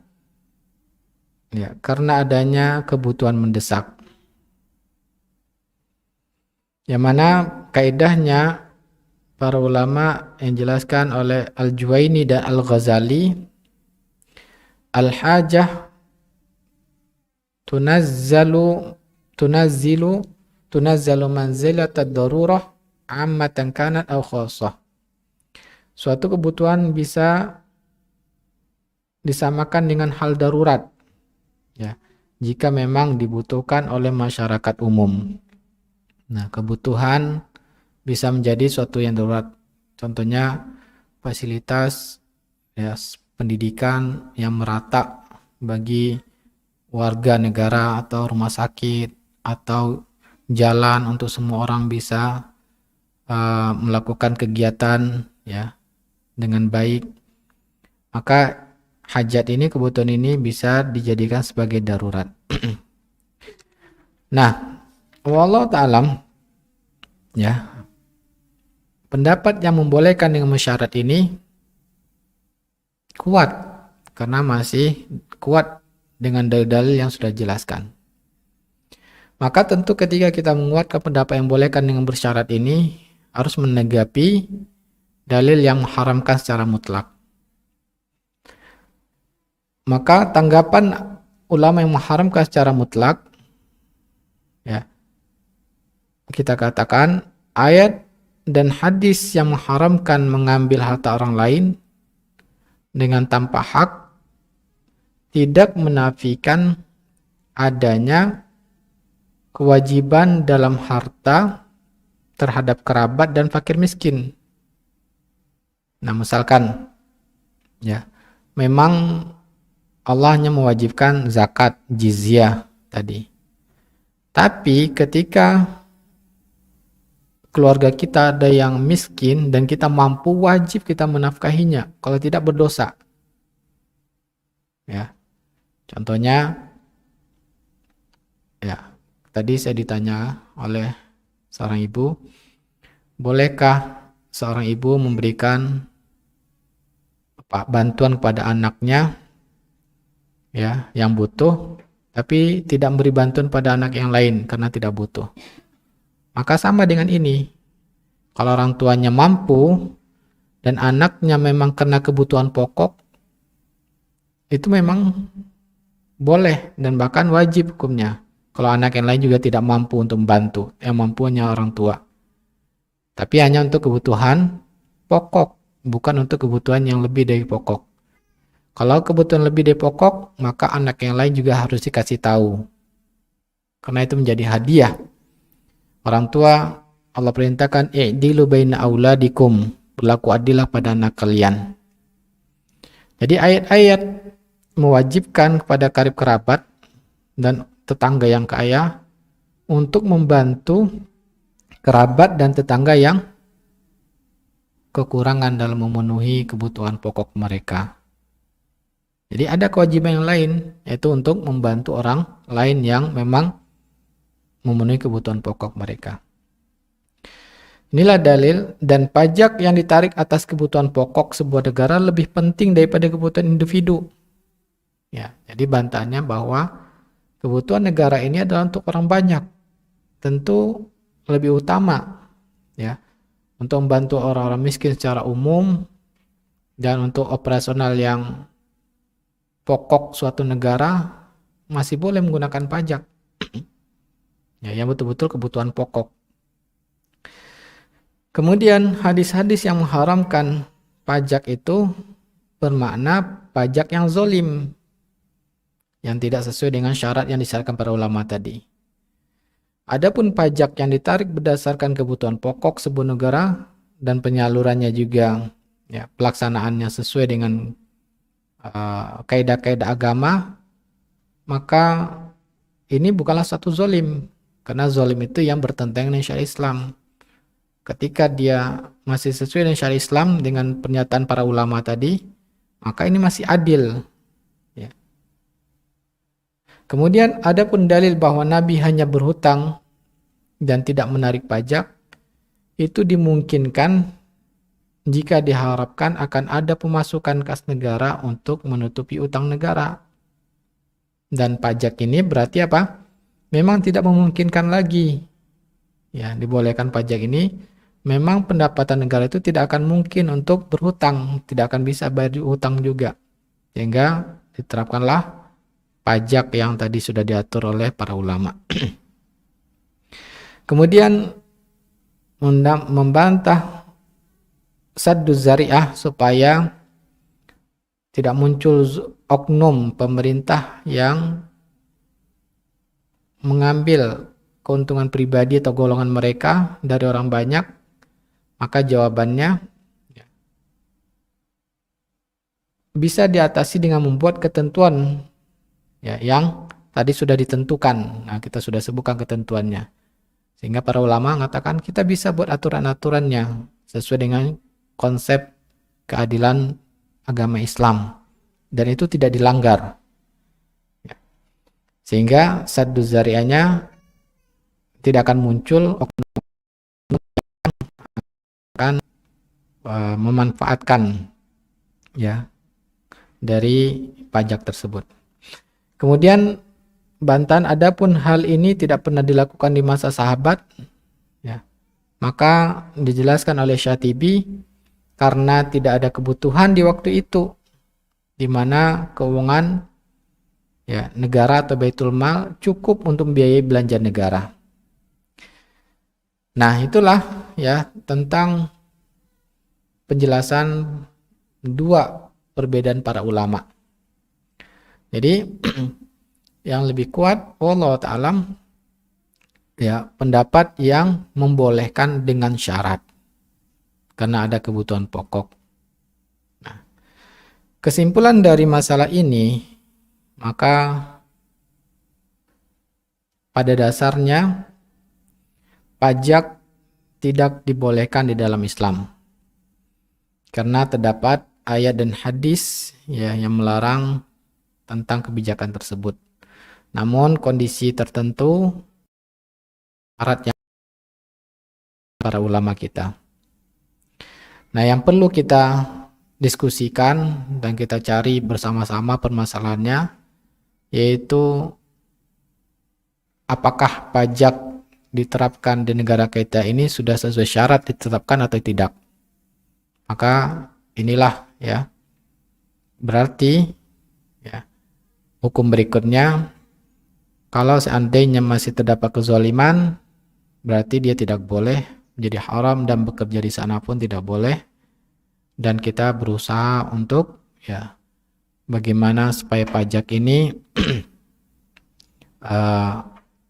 ya, karena adanya kebutuhan mendesak. Yang mana kaidahnya para ulama yang dijelaskan oleh Al-Juwaini dan Al-Ghazali, al-hajah tunazzalu manzilat ad-darurah ammatan kanat aw khassah. Suatu kebutuhan bisa disamakan dengan hal darurat, ya, jika memang dibutuhkan oleh masyarakat umum. Nah, kebutuhan bisa menjadi suatu yang darurat. Contohnya fasilitas, ya, pendidikan yang merata bagi warga negara atau rumah sakit atau jalan untuk semua orang bisa melakukan kegiatan, ya, dengan baik. Maka hajat ini, kebutuhan ini bisa dijadikan sebagai darurat. Nah, wallahu ta'alam, ya, pendapat yang membolehkan dengan syarat ini kuat karena masih kuat dengan dalil-dalil yang sudah dijelaskan. Maka tentu ketika kita menguatkan pendapat yang membolehkan dengan bersyarat ini, harus menanggapi dalil yang mengharamkan secara mutlak. Maka tanggapan ulama yang mengharamkan secara mutlak, ya, kita katakan ayat dan hadis yang mengharamkan mengambil harta orang lain dengan tanpa hak tidak menafikan adanya kewajiban dalam harta terhadap kerabat dan fakir miskin. Nah, misalkan, ya, memang Allah hanya mewajibkan zakat, jizyah tadi. Tapi ketika keluarga kita ada yang miskin dan kita mampu, wajib kita menafkahinya, kalau tidak berdosa. Ya. Contohnya, ya, tadi saya ditanya oleh seorang ibu, bolehkah seorang ibu memberikan bantuan kepada anaknya, ya, yang butuh, tapi tidak memberi bantuan pada anak yang lain karena tidak butuh? Maka sama dengan ini. Kalau orang tuanya mampu dan anaknya memang kena kebutuhan pokok, itu memang boleh dan bahkan wajib hukumnya. Kalau anak yang lain juga tidak mampu untuk membantu, yang mampu hanya orang tua. Tapi hanya untuk kebutuhan pokok, bukan untuk kebutuhan yang lebih dari pokok. Kalau kebutuhan lebih dari pokok, maka anak yang lain juga harus dikasih tahu. Karena itu menjadi hadiah Orang tua Allah perintahkan i'dilu baina auladikum, berlaku adillah pada anak kalian. Jadi ayat-ayat mewajibkan kepada karib kerabat dan tetangga yang kaya untuk membantu kerabat dan tetangga yang kekurangan dalam memenuhi kebutuhan pokok mereka. Jadi ada kewajiban yang lain, yaitu untuk membantu orang lain yang memang memenuhi kebutuhan pokok mereka. Inilah dalil, dan pajak yang ditarik atas kebutuhan pokok sebuah negara lebih penting daripada kebutuhan individu. Ya, jadi bantahannya bahwa kebutuhan negara ini adalah untuk orang banyak. Tentu lebih utama, ya, untuk membantu orang-orang miskin secara umum dan untuk operasional yang pokok suatu negara masih boleh menggunakan pajak. Ya, yang betul-betul kebutuhan pokok. Kemudian hadis-hadis yang mengharamkan pajak itu bermakna pajak yang zolim, yang tidak sesuai dengan syarat yang disyaratkan para ulama tadi. Adapun pajak yang ditarik berdasarkan kebutuhan pokok sebuah negara dan penyalurannya juga, ya, pelaksanaannya sesuai dengan kaidah-kaidah agama, maka ini bukanlah satu zolim, karena zolim itu yang bertentangan dengan syariat Islam. Ketika dia masih sesuai dengan syariat Islam dengan pernyataan para ulama tadi, maka ini masih adil. Ya. Kemudian adapun dalil bahwa Nabi hanya berhutang dan tidak menarik pajak, itu dimungkinkan jika diharapkan akan ada pemasukan kas negara untuk menutupi utang negara. Dan pajak ini berarti apa? Memang tidak memungkinkan lagi. Ya, dibolehkan pajak ini, memang pendapatan negara itu tidak akan mungkin untuk berhutang, tidak akan bisa bayar utang juga. Sehingga diterapkanlah pajak yang tadi sudah diatur oleh para ulama. Kemudian membantah saddu zari'ah supaya tidak muncul oknum pemerintah yang mengambil keuntungan pribadi atau golongan mereka dari orang banyak, maka jawabannya bisa diatasi dengan membuat ketentuan, ya, yang tadi sudah ditentukan. Nah, kita sudah sebutkan ketentuannya. Sehingga para ulama mengatakan kita bisa buat aturan-aturannya sesuai dengan konsep keadilan agama Islam, dan itu tidak dilanggar. Ya. Sehingga saddu zari'ahnya tidak akan muncul oknum yang akan memanfaatkan, ya, dari pajak tersebut. Kemudian bantahan, adapun hal ini tidak pernah dilakukan di masa sahabat, ya, maka dijelaskan oleh Syatibi karena tidak ada kebutuhan di waktu itu, di mana keuangan, ya, negara atau baitul mal cukup untuk membiayai belanja negara. Nah, itulah, ya, tentang penjelasan dua perbedaan para ulama. Jadi yang lebih kuat wallahu ta'ala, ya, pendapat yang membolehkan dengan syarat karena ada kebutuhan pokok. Nah, kesimpulan dari masalah ini, maka pada dasarnya pajak tidak dibolehkan di dalam Islam karena terdapat ayat dan hadis, ya, yang melarang tentang kebijakan tersebut. Namun kondisi tertentu syarat yang para ulama kita. Nah, yang perlu kita diskusikan dan kita cari bersama-sama permasalahannya, yaitu apakah pajak diterapkan di negara kita ini sudah sesuai syarat ditetapkan atau tidak. Maka inilah, ya, berarti, ya, hukum berikutnya, kalau seandainya masih terdapat kezaliman, berarti dia tidak boleh menjadi haram, dan bekerja di sana pun tidak boleh. Dan kita berusaha untuk, ya, bagaimana supaya pajak ini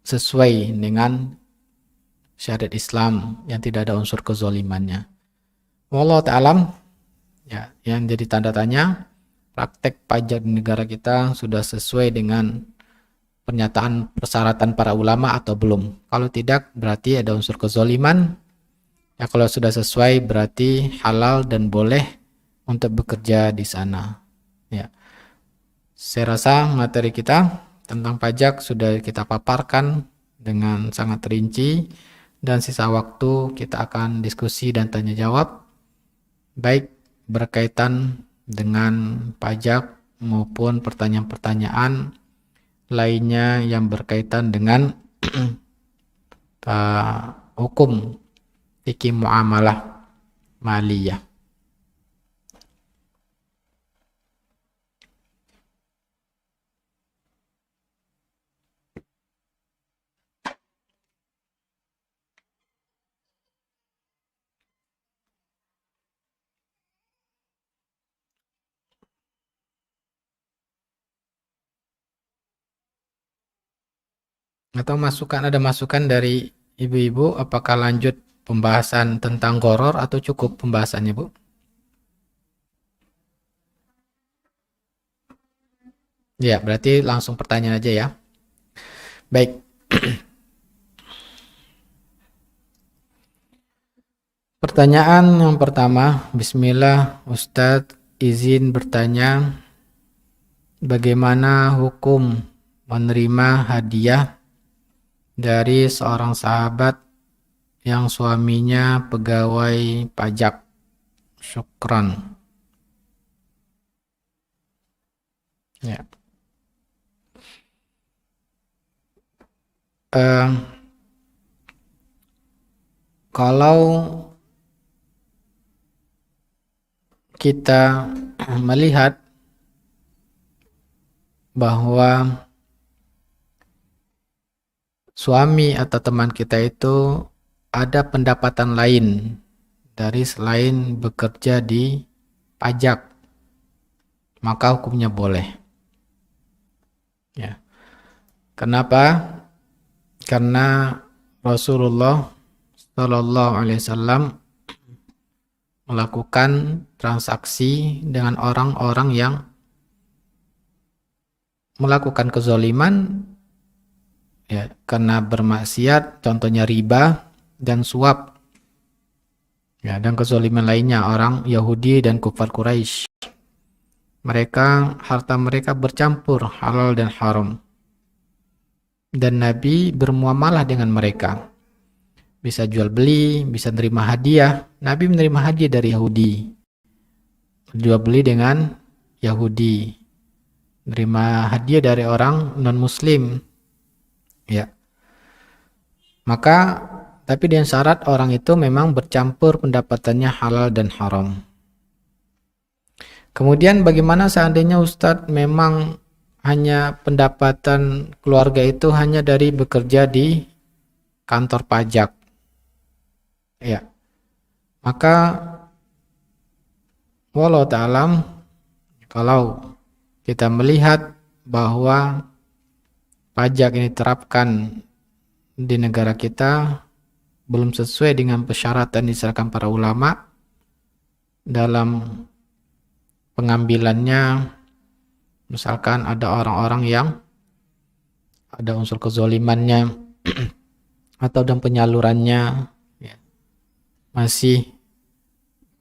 sesuai dengan syariat Islam yang tidak ada unsur kezolimannya. Wallahu ta'ala, ya, yang jadi tanda tanya, praktek pajak di negara kita sudah sesuai dengan pernyataan persyaratan para ulama atau belum. Kalau tidak, berarti ada unsur kezoliman. Ya, kalau sudah sesuai, berarti halal dan boleh untuk bekerja di sana. Ya, saya rasa materi kita tentang pajak sudah kita paparkan dengan sangat rinci, dan sisa waktu kita akan diskusi dan tanya jawab, baik berkaitan dengan pajak maupun pertanyaan-pertanyaan lainnya yang berkaitan dengan hukum fikih muamalah maliyah. Atau ada masukan dari ibu-ibu, apakah lanjut pembahasan tentang gharar atau cukup pembahasannya, Bu? Ya, berarti langsung pertanyaan aja ya. Baik. Pertanyaan yang pertama, Bismillah, Ustadz izin bertanya, bagaimana hukum menerima hadiah dari seorang sahabat yang suaminya pegawai pajak? Syukran. Ya. Kalau kita melihat bahwa suami atau teman kita itu ada pendapatan lain dari selain bekerja di pajak, maka hukumnya boleh. Ya. Kenapa? Karena Rasulullah Shallallahu Alaihi Wasallam melakukan transaksi dengan orang-orang yang melakukan kezaliman, ya, karena bermaksiat, contohnya riba dan suap, ya, dan kezaliman lainnya orang Yahudi dan kufar Quraisy. Mereka, harta mereka bercampur halal dan haram, dan Nabi bermuamalah dengan mereka, bisa jual beli, bisa menerima hadiah. Nabi menerima hadiah dari Yahudi, jual beli dengan Yahudi, menerima hadiah dari orang non muslim, ya. Maka tapi dengan syarat orang itu memang bercampur pendapatannya halal dan haram. Kemudian bagaimana seandainya Ustadz memang hanya pendapatan keluarga itu hanya dari bekerja di kantor pajak, ya, maka wallahu ta'alam, kalau kita melihat bahwa pajak ini diterapkan di negara kita belum sesuai dengan persyaratan disyaratkan para ulama dalam pengambilannya, misalkan ada orang-orang yang ada unsur kezolimannya atau dalam penyalurannya, ya, masih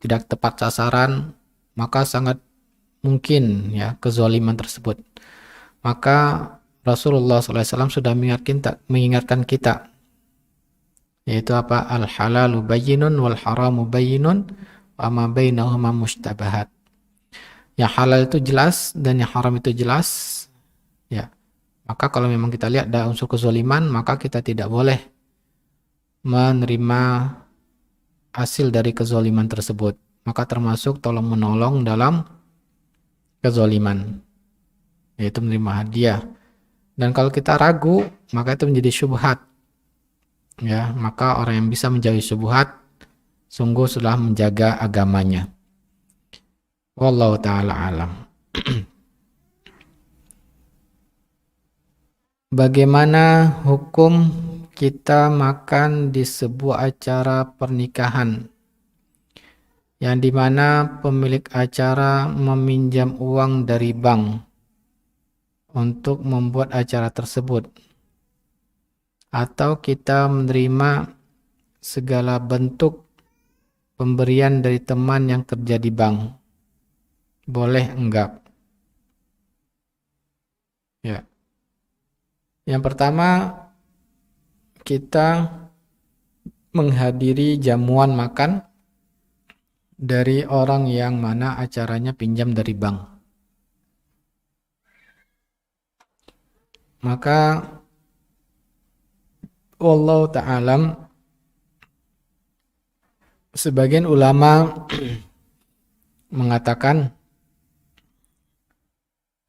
tidak tepat sasaran, maka sangat mungkin, ya, kezoliman tersebut. Maka Rasulullah SAW sudah mengingatkan kita, yaitu apa? Al-halalu bayyinun wal haramu bayyinun wa ma bainahuma mushtabahat. Yang halal itu jelas dan yang haram itu jelas, ya. Maka kalau memang kita lihat ada unsur kezaliman, maka kita tidak boleh menerima hasil dari kezaliman tersebut. Maka termasuk tolong menolong dalam kezaliman, yaitu menerima hadiah. Dan kalau kita ragu, maka itu menjadi syubhat, ya. Maka orang yang bisa menjauhi syubhat sungguh sudah menjaga agamanya. Wallahu ta'ala alam. Bagaimana hukum kita makan di sebuah acara pernikahan yang dimana pemilik acara meminjam uang dari bank untuk membuat acara tersebut, atau kita menerima segala bentuk pemberian dari teman yang kerja di bank, boleh enggak? Ya. Yang pertama, kita menghadiri jamuan makan dari orang yang mana acaranya pinjam dari bank. Maka wallahu ta'alam, sebagian ulama mengatakan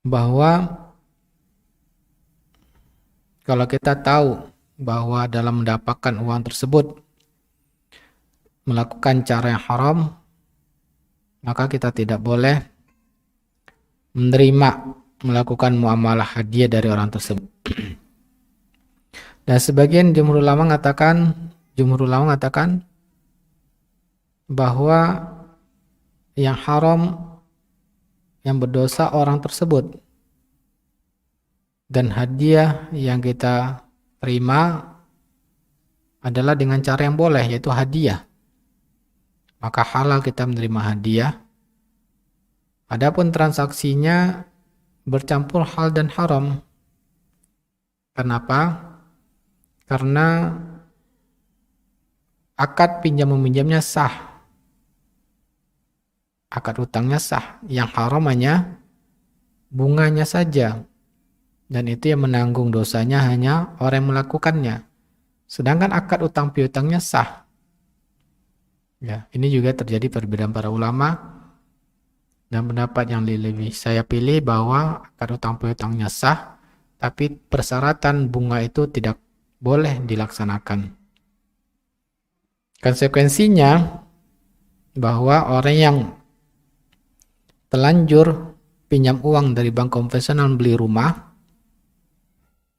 bahwa kalau kita tahu bahwa dalam mendapatkan uang tersebut melakukan cara yang haram, maka kita tidak boleh menerima melakukan muamalah hadiah dari orang tersebut. Dan sebagian jumhur ulama mengatakan bahwa yang haram, yang berdosa orang tersebut, dan hadiah yang kita terima adalah dengan cara yang boleh, yaitu hadiah. Maka halal kita menerima hadiah. Adapun transaksinya bercampur hal dan haram. Kenapa? Karena akad pinjam meminjamnya sah, akad utangnya sah. Yang haram hanya bunganya saja, dan itu yang menanggung dosanya hanya orang yang melakukannya. Sedangkan akad utang piutangnya sah. Ya, ini juga terjadi perbedaan para ulama, dan pendapat yang lebih saya pilih bahwa akad utang piutangnya sah, tapi persyaratan bunga itu tidak boleh dilaksanakan. Konsekuensinya bahwa orang yang telanjur pinjam uang dari bank konvensional beli rumah,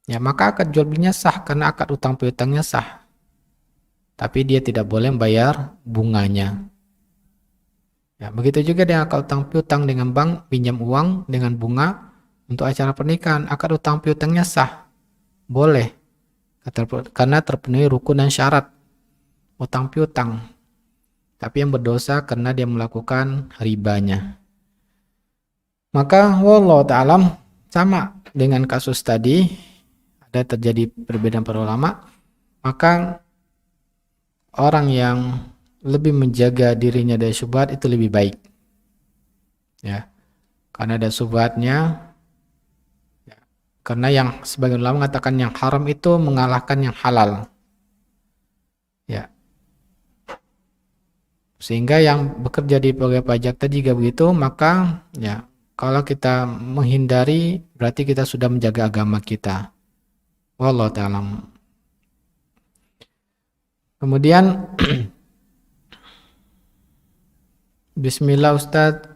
ya maka akad jual belinya sah karena akad utang piutangnya sah. Tapi dia tidak boleh membayar bunganya. Ya, begitu juga dengan akad utang piutang dengan bank, pinjam uang dengan bunga untuk acara pernikahan, akad utang piutangnya sah. Boleh. Karena terpenuhi rukun dan syarat utang piutang. Tapi yang berdosa karena dia melakukan ribanya. Maka wallahu ta'alam, sama dengan kasus tadi, ada terjadi perbedaan para ulama, maka orang yang lebih menjaga dirinya dari syubhat itu lebih baik. Ya. Karena ada syubhatnya, ya. Karena yang sebagian ulama mengatakan yang haram itu mengalahkan yang halal. Ya. Sehingga yang bekerja di pegawai pajak tadi juga begitu, maka ya kalau kita menghindari berarti kita sudah menjaga agama kita. Wallahu ta'ala. Kemudian bismillah Ustadz,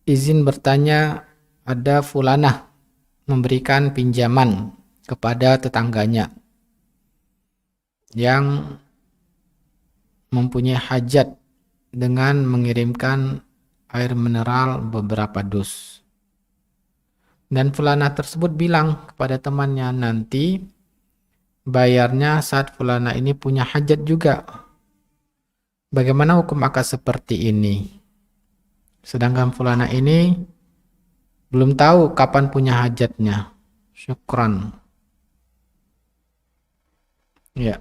izin bertanya, ada fulanah memberikan pinjaman kepada tetangganya yang mempunyai hajat dengan mengirimkan air mineral beberapa dus. Dan fulanah tersebut bilang kepada temannya, nanti bayarnya saat fulanah ini punya hajat juga. Bagaimana hukum akad seperti ini? Sedangkan fulanah ini belum tahu kapan punya hajatnya. Syukran. Ya.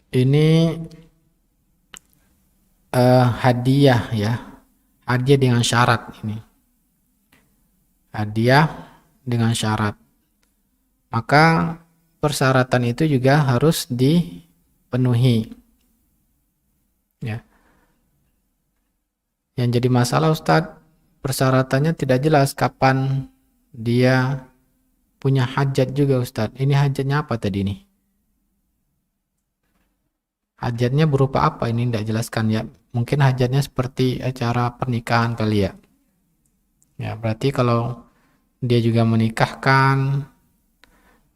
Ini hadiah ya. Hadiah dengan syarat ini. Hadiah dengan syarat. Maka persyaratan itu juga harus dipenuhi. Ya. Yang jadi masalah Ustadz, persyaratannya tidak jelas kapan dia punya hajat juga Ustadz. Ini hajatnya apa tadi nih? Hajatnya berupa apa ini? Tidak jelaskan ya. Mungkin hajatnya seperti acara pernikahan kali ya. Ya, berarti kalau dia juga menikahkan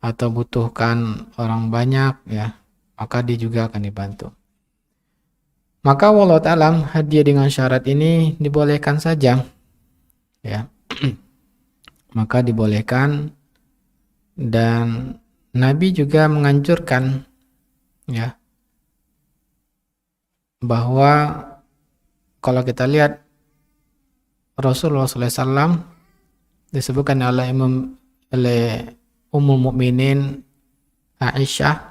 atau butuhkan orang banyak, ya, maka dia juga akan dibantu. Maka wallahu alam, hadiah dengan syarat ini dibolehkan saja, ya. Maka dibolehkan, dan Nabi juga menganjurkan, ya, bahwa kalau kita lihat Rasulullah SAW disebutkan oleh Ummul Mukminin Aisyah,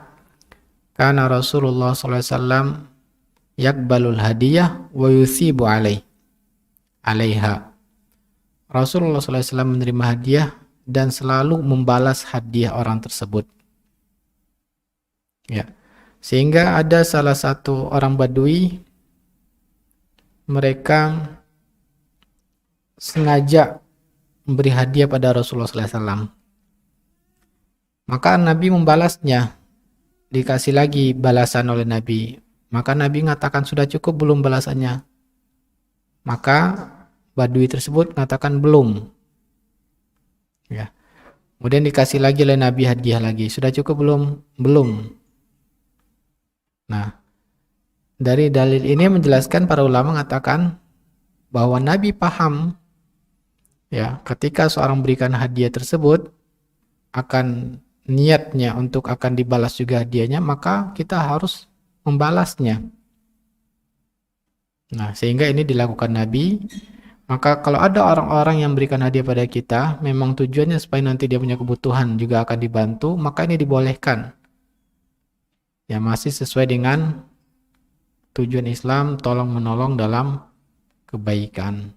karena Rasulullah SAW yakbalul hadiyah wa yuthibu alaiha. Rasulullah SAW menerima hadiah dan selalu membalas hadiah orang tersebut. Ya. Sehingga ada salah satu orang Badui, mereka sengaja memberi hadiah pada Rasulullah SAW. Maka Nabi membalasnya, dikasih lagi balasan oleh Nabi. Maka Nabi mengatakan, sudah cukup belum balasannya? Maka Badui tersebut mengatakan belum. Ya. Kemudian dikasih lagi oleh Nabi hadiah lagi, sudah cukup belum? Belum. Nah, dari dalil ini menjelaskan, para ulama mengatakan bahwa Nabi paham, ya, ketika seorang berikan hadiah tersebut akan niatnya untuk akan dibalas juga hadiahnya, maka kita harus membalasnya. Nah, sehingga ini dilakukan Nabi. Maka kalau ada orang-orang yang berikan hadiah pada kita, memang tujuannya supaya nanti dia punya kebutuhan juga akan dibantu, maka ini dibolehkan. Ya, masih sesuai dengan tujuan Islam, tolong menolong dalam kebaikan.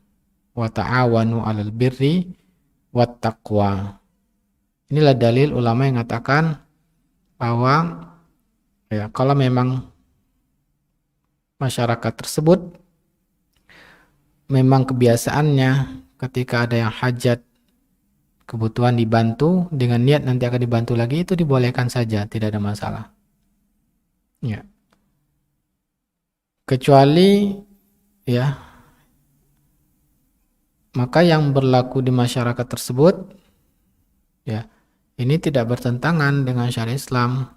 Wa ta'awanu 'alal birri wat taqwa. Inilah dalil ulama yang mengatakan bahwa, ya, kalau memang masyarakat tersebut memang kebiasaannya ketika ada yang hajat, kebutuhan dibantu dengan niat nanti akan dibantu lagi, itu dibolehkan saja, tidak ada masalah. Ya. Kecuali, ya, maka yang berlaku di masyarakat tersebut, ya, ini tidak bertentangan dengan syariat Islam.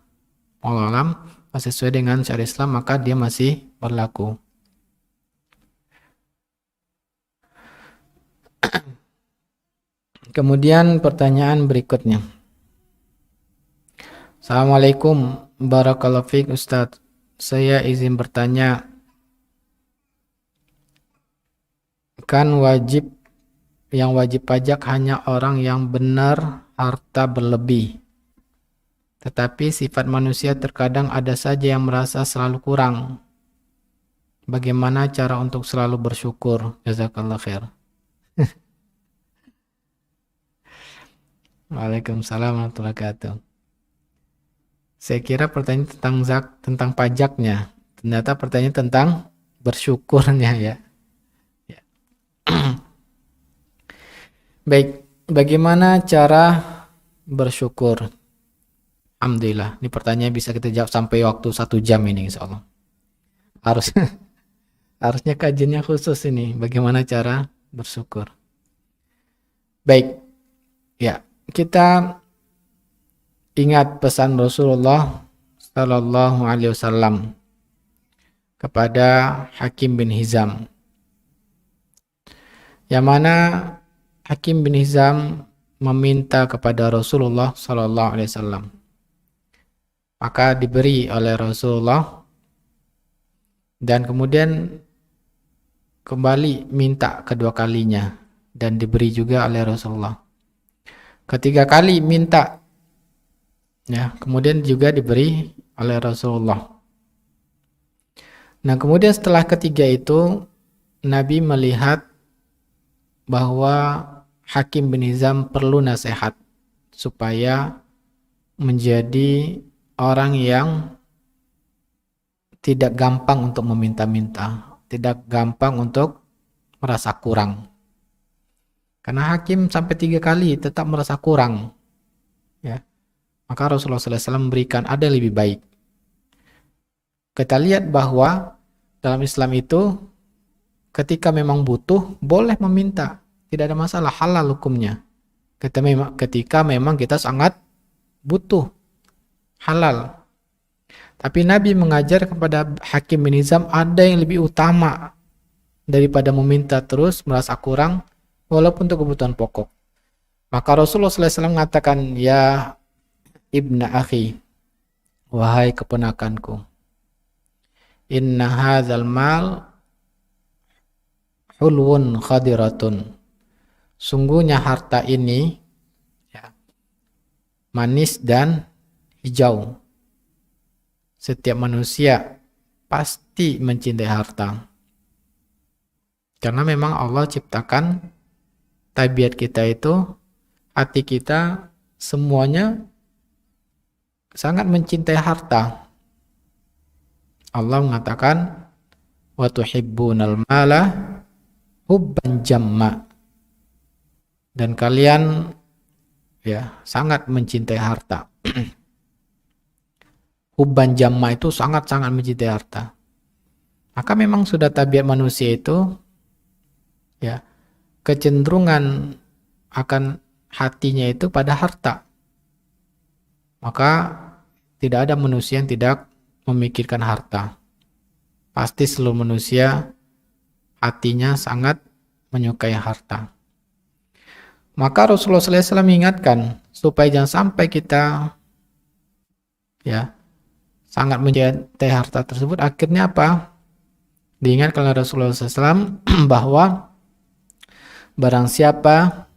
Wallahu alam, sesuai dengan syariat Islam, maka dia masih berlaku. Kemudian pertanyaan berikutnya. Assalamualaikum, barakallahu fiik Ustadz. Saya izin bertanya, kan yang wajib pajak hanya orang yang benar harta berlebih. Tetapi sifat manusia terkadang ada saja yang merasa selalu kurang. Bagaimana cara untuk selalu bersyukur? Jazakallah khair. Waalaikumsalam warahmatullahi wabarakatuh. Saya kira pertanyaan tentang pajaknya. Ternyata pertanyaan tentang bersyukurnya, ya. Ya. Baik, bagaimana cara bersyukur? Alhamdulillah, ini pertanyaan bisa kita jawab sampai waktu 1 jam ini, insya Allah. Harusnya kajiannya khusus ini, bagaimana cara bersyukur. Baik, ya, kita ingat pesan Rasulullah Sallallahu Alaihi Wasallam kepada Hakim bin Hizam, yang mana Hakim bin Hizam meminta kepada Rasulullah Sallallahu Alaihi Wasallam, maka diberi oleh Rasulullah, dan kemudian kembali minta kedua kalinya dan diberi juga oleh Rasulullah. Ketiga kali minta, ya, kemudian juga diberi oleh Rasulullah. Nah, kemudian setelah ketiga itu Nabi melihat bahwa Hakim bin Hizam perlu nasihat supaya menjadi orang yang tidak gampang untuk meminta-minta, tidak gampang untuk merasa kurang. Karena Hakim sampai 3 kali tetap merasa kurang, ya. Maka Rasulullah SAW memberikan ada lebih baik. Kita lihat bahwa dalam Islam itu ketika memang butuh boleh meminta, tidak ada masalah, halal hukumnya. Ketika memang kita sangat butuh, halal. Tapi Nabi mengajar kepada Hakim bin Hizam ada yang lebih utama daripada meminta terus merasa kurang walaupun untuk kebutuhan pokok. Maka Rasulullah SAW mengatakan, ya ibna akhi, wahai keponakanku, inna hadzal mal hulwun khadiratun, sungguhnya harta ini ya, manis dan hijau. Setiap manusia pasti mencintai harta, karena memang Allah ciptakan tabiat kita itu, hati kita semuanya sangat mencintai harta. Allah mengatakan, wa tuhibbunal mala hubban jamma, dan kalian ya sangat mencintai harta. Hubban jamma itu sangat-sangat mencintai harta. Maka memang sudah tabiat manusia itu ya kecenderungan akan hatinya itu pada harta. Maka tidak ada manusia yang tidak memikirkan harta. Pasti seluruh manusia hatinya sangat menyukai harta. Maka Rasulullah SAW mengingatkan supaya jangan sampai kita ya sangat mencintai harta tersebut. Akhirnya apa? Diingatkan oleh Rasulullah SAW bahwa barang siapa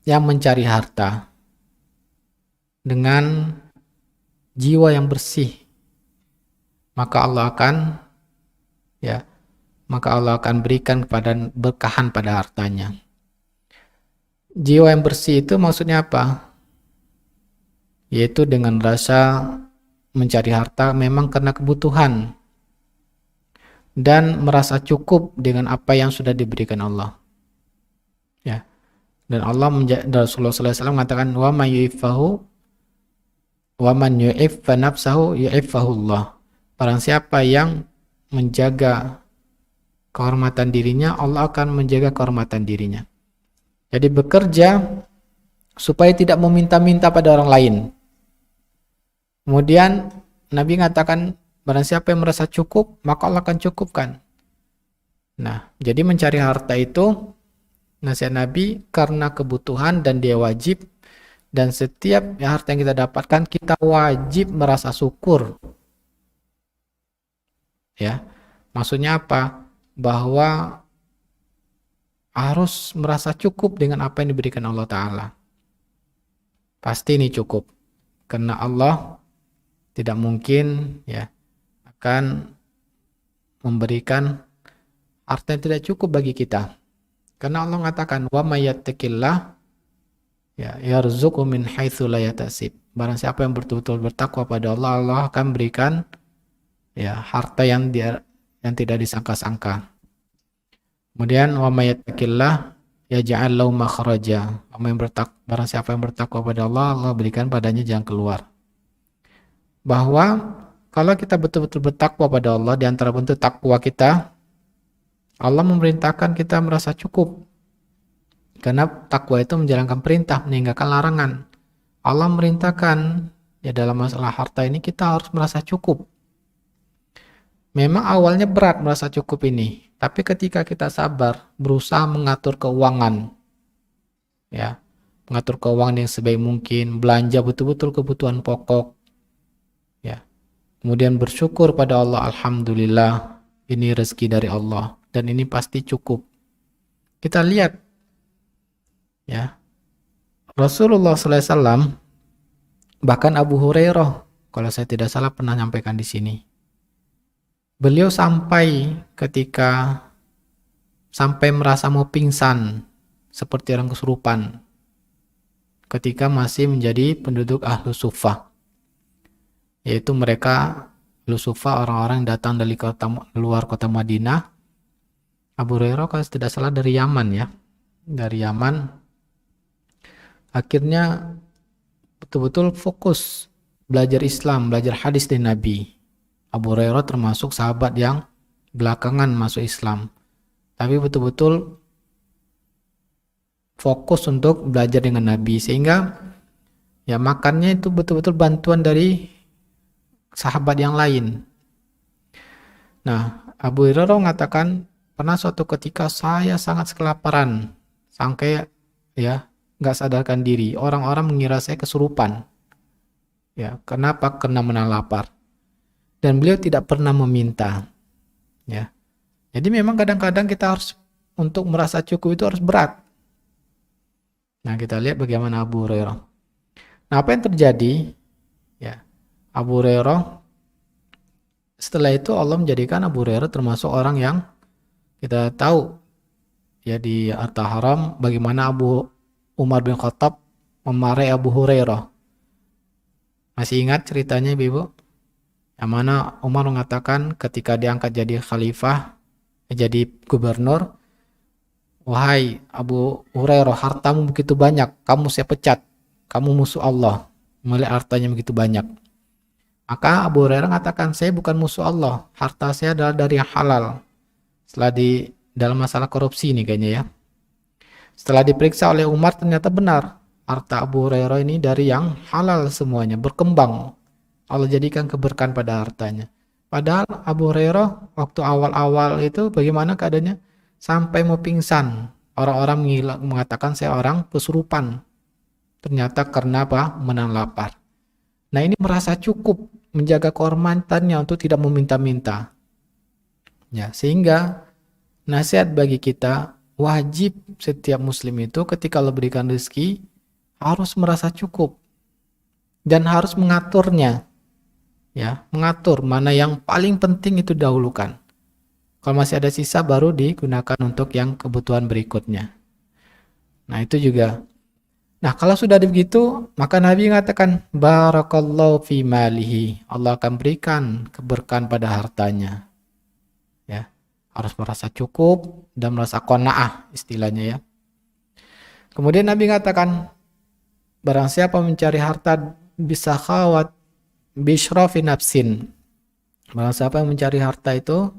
yang mencari harta dengan jiwa yang bersih, maka Allah akan berikan kepada berkahan pada hartanya. Jiwa yang bersih itu maksudnya apa? Yaitu dengan rasa mencari harta memang karena kebutuhan dan merasa cukup dengan apa yang sudah diberikan Allah. Ya. Dan Rasulullah SAW mengatakan, wa man yu'iffa nafsahu yu'iffahu Allah. Barang siapa yang menjaga kehormatan dirinya, Allah akan menjaga kehormatan dirinya. Jadi bekerja supaya tidak meminta-minta pada orang lain. Kemudian Nabi mengatakan, barang siapa yang merasa cukup, maka Allah akan cukupkan. Nah, jadi mencari harta itu nasihat Nabi karena kebutuhan dan dia wajib, dan setiap harta yang kita dapatkan kita wajib merasa syukur. Ya. Maksudnya apa? Bahwa harus merasa cukup dengan apa yang diberikan Allah Ta'ala. Pasti ini cukup. Karena Allah tidak mungkin ya akan memberikan harta yang tidak cukup bagi kita. Karena Allah mengatakan, wa may yattaqillah ya yarzuqhu min haitsu la yahtasib. Barang siapa yang betul-betul bertakwa pada Allah, Allah akan berikan ya harta yang tidak disangka-sangka. Kemudian wa may yattaqillah yaj'al lahu makhraja. Barang siapa yang bertakwa pada Allah, Allah berikan padanya jalan keluar. Bahwa kalau kita betul-betul bertakwa pada Allah, di antara bentuk takwa kita, Allah memerintahkan kita merasa cukup. Karena takwa itu menjalankan perintah, meninggalkan larangan. Allah memerintahkan ya dalam masalah harta ini kita harus merasa cukup. Memang awalnya berat merasa cukup ini, tapi ketika kita sabar, berusaha mengatur keuangan, ya, mengatur keuangan yang sebaik mungkin, belanja betul-betul kebutuhan pokok, ya, kemudian bersyukur pada Allah, alhamdulillah, ini rezeki dari Allah, dan ini pasti cukup. Kita lihat, ya, Rasulullah SAW, bahkan Abu Hurairah, kalau saya tidak salah pernah nyampaikan di sini. Beliau sampai merasa mau pingsan seperti orang kesurupan ketika masih menjadi penduduk Ahlus Suffah, yaitu mereka Ahlus Suffah orang-orang yang datang dari luar kota Madinah. Abu Hurairah kalau tidak salah dari Yaman ya, dari Yaman. Akhirnya betul-betul fokus belajar Islam, belajar hadis dari Nabi. Abu Hurairah termasuk sahabat yang belakangan masuk Islam, tapi betul-betul fokus untuk belajar dengan Nabi, sehingga ya makannya itu betul-betul bantuan dari sahabat yang lain. Nah, Abu Hurairah mengatakan, pernah suatu ketika saya sangat kelaparan, sampai ya nggak sadarkan diri. Orang-orang mengira saya kesurupan. Ya, kenapa? Karena menahan lapar. Dan beliau tidak pernah meminta. Ya, jadi memang kadang-kadang kita harus untuk merasa cukup itu harus berat. Nah, kita lihat bagaimana Abu Hurairah. Nah, apa yang terjadi? Ya, Abu Hurairah setelah itu Allah menjadikan Abu Hurairah termasuk orang yang kita tahu ya di harta haram bagaimana Abu Umar bin Khattab memarahi Abu Hurairah. Masih ingat ceritanya Ibu? Yang mana Umar mengatakan ketika diangkat jadi khalifah, jadi gubernur, wahai Abu Hurairah, hartamu begitu banyak, kamu saya pecat, kamu musuh Allah, melihat hartanya begitu banyak. Maka Abu Hurairah mengatakan, saya bukan musuh Allah, harta saya adalah dari yang halal. Setelah dalam masalah korupsi ini kayaknya ya. Setelah diperiksa oleh Umar ternyata benar, harta Abu Hurairah ini dari yang halal semuanya, berkembang. Allah jadikan keberkahan pada hartanya. Padahal Abu Hurairah waktu awal-awal itu bagaimana keadaannya? Sampai mau pingsan. Orang-orang mengatakan saya orang kesurupan. Ternyata karena apa? Menahan lapar. Nah, ini merasa cukup menjaga kehormatannya untuk tidak meminta-minta. Ya, sehingga nasihat bagi kita, wajib setiap muslim itu ketika Allah berikan rezeki harus merasa cukup dan harus mengaturnya. Ya, mengatur mana yang paling penting itu dahulukan. Kalau masih ada sisa baru digunakan untuk yang kebutuhan berikutnya. Nah, itu juga. Nah, kalau sudah begitu, maka Nabi mengatakan barakallahu fi malihi. Allah akan berikan keberkahan pada hartanya. Ya, harus merasa cukup dan merasa qanaah istilahnya ya. Kemudian Nabi mengatakan barang siapa mencari harta bisa khawat bishrafi nafsin. Barang siapa yang mencari harta itu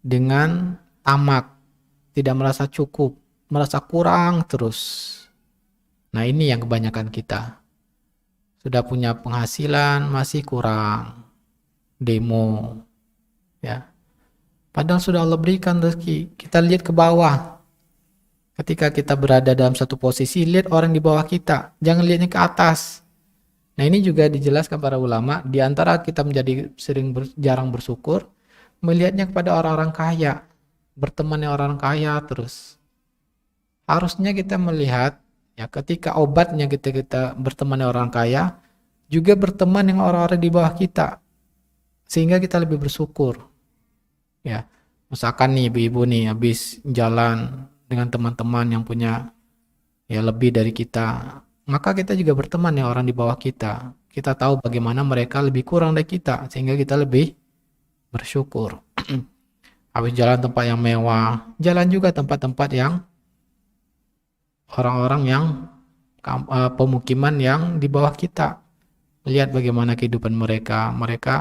dengan tamak, tidak merasa cukup, merasa kurang terus. Nah, ini yang kebanyakan kita. Sudah punya penghasilan masih kurang. Demo. Ya. Padahal sudah Allah berikan rezeki. Kita lihat ke bawah. Ketika kita berada dalam satu posisi, lihat orang di bawah kita. Jangan lihatnya ke atas. Nah, ini juga dijelaskan para ulama, di antara kita menjadi jarang bersyukur, melihatnya kepada orang-orang kaya, bertemannya orang kaya terus. Harusnya kita melihat, ya ketika obatnya kita berteman dengan orang kaya, juga berteman dengan orang-orang di bawah kita, sehingga kita lebih bersyukur. Ya, misalkan nih ibu-ibu nih habis jalan dengan teman-teman yang punya ya lebih dari kita, maka kita juga berteman ya orang di bawah kita. Kita tahu bagaimana mereka lebih kurang dari kita, sehingga kita lebih bersyukur. Habis jalan tempat yang mewah, jalan juga tempat-tempat yang orang-orang yang pemukiman yang di bawah kita. Lihat bagaimana kehidupan mereka. Mereka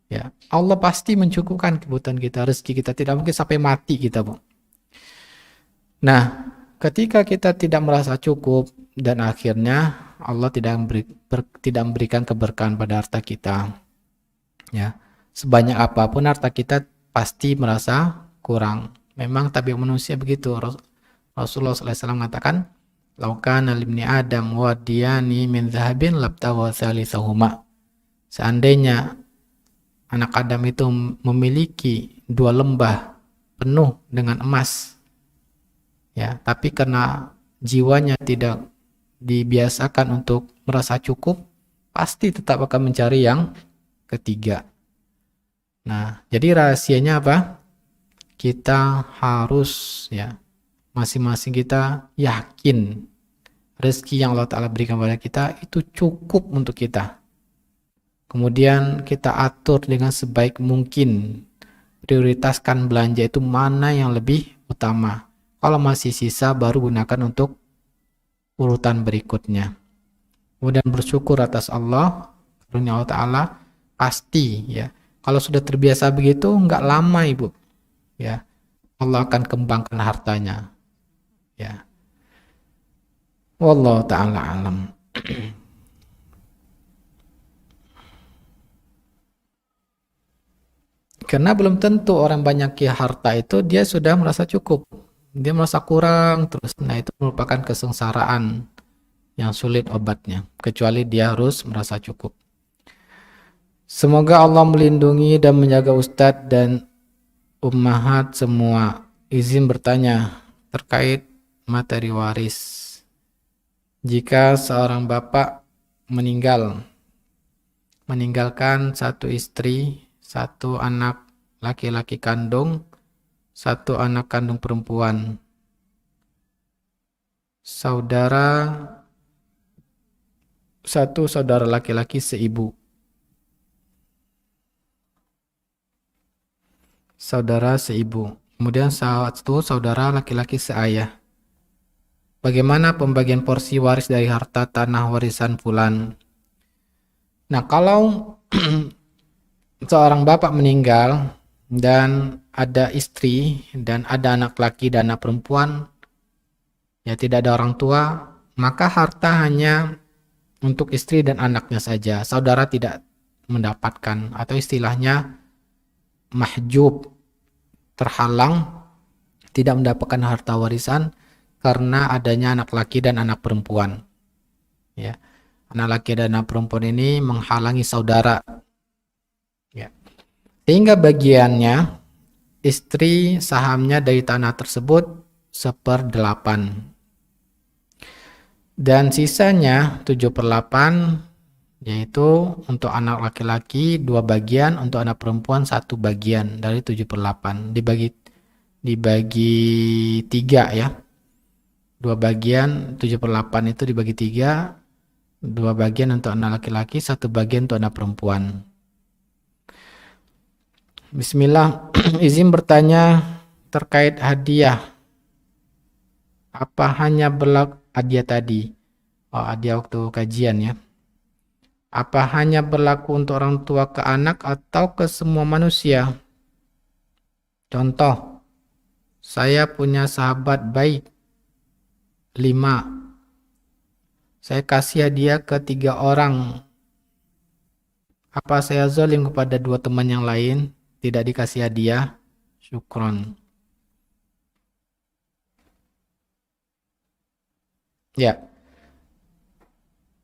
ya Allah pasti mencukupkan kebutuhan kita, rezeki kita, tidak mungkin sampai mati kita, Bu. Nah, ketika kita tidak merasa cukup dan akhirnya Allah tidak memberikan keberkahan pada harta kita. Ya, sebanyak apapun harta kita pasti merasa kurang. Memang tabiat manusia begitu. Rasulullah SAW mengatakan, "Lau kana libni Adam wadiyani min dhahabin labtawa thalithahuma." Seandainya anak Adam itu memiliki dua lembah penuh dengan emas, ya, tapi karena jiwanya tidak dibiasakan untuk merasa cukup, pasti tetap akan mencari yang ketiga. Nah, jadi rahasianya apa? Kita harus ya masing-masing kita yakin rezeki yang Allah Ta'ala berikan kepada kita itu cukup untuk kita. Kemudian kita atur dengan sebaik mungkin, prioritaskan belanja itu mana yang lebih utama. Kalau masih sisa baru gunakan untuk urutan berikutnya. Kemudian bersyukur atas Allah, karunia Allah Ta'ala, pasti ya. Kalau sudah terbiasa begitu, nggak lama Ibu, ya Allah akan kembangkan hartanya. Ya. Wallahu taala alam. Karena belum tentu orang banyak harta itu dia sudah merasa cukup. Dia merasa kurang terus. Nah, itu merupakan kesengsaraan yang sulit obatnya. Kecuali dia harus merasa cukup. Semoga Allah melindungi dan menjaga Ustadz dan ummahat semua. Izin bertanya terkait materi waris. Jika seorang bapak meninggalkan satu istri, satu anak laki-laki kandung, satu anak kandung perempuan, satu saudara laki-laki seibu, kemudian satu saudara laki-laki seayah. Bagaimana pembagian porsi waris dari harta tanah warisan fulan? Nah, kalau seorang bapak meninggal dan ada istri dan ada anak laki dan anak perempuan, ya tidak ada orang tua, maka harta hanya untuk istri dan anaknya saja. Saudara tidak mendapatkan, atau istilahnya mahjub, terhalang, tidak mendapatkan harta warisan karena adanya anak laki dan anak perempuan. Ya, anak laki dan anak perempuan ini menghalangi saudara. Ya. Sehingga bagiannya istri sahamnya dari tanah tersebut 1/8. Dan sisanya 7/8 yaitu untuk anak laki-laki 2 bagian, untuk anak perempuan 1 bagian dari 7/8. Dibagi 3 ya. 2 bagian 7/8 itu dibagi 3, 2 bagian untuk anak laki-laki, 1 bagian untuk anak perempuan. Bismillah. Izin bertanya terkait hadiah. Apa hanya berlaku hadiah tadi? Oh, hadiah waktu kajian ya. Apa hanya berlaku untuk orang tua ke anak atau ke semua manusia? Contoh, saya punya sahabat baik 5. Saya kasih hadiah ke 3 orang. Apa saya zalim kepada 2 teman yang lain? Tidak dikasih hadiah? Syukron. Ya.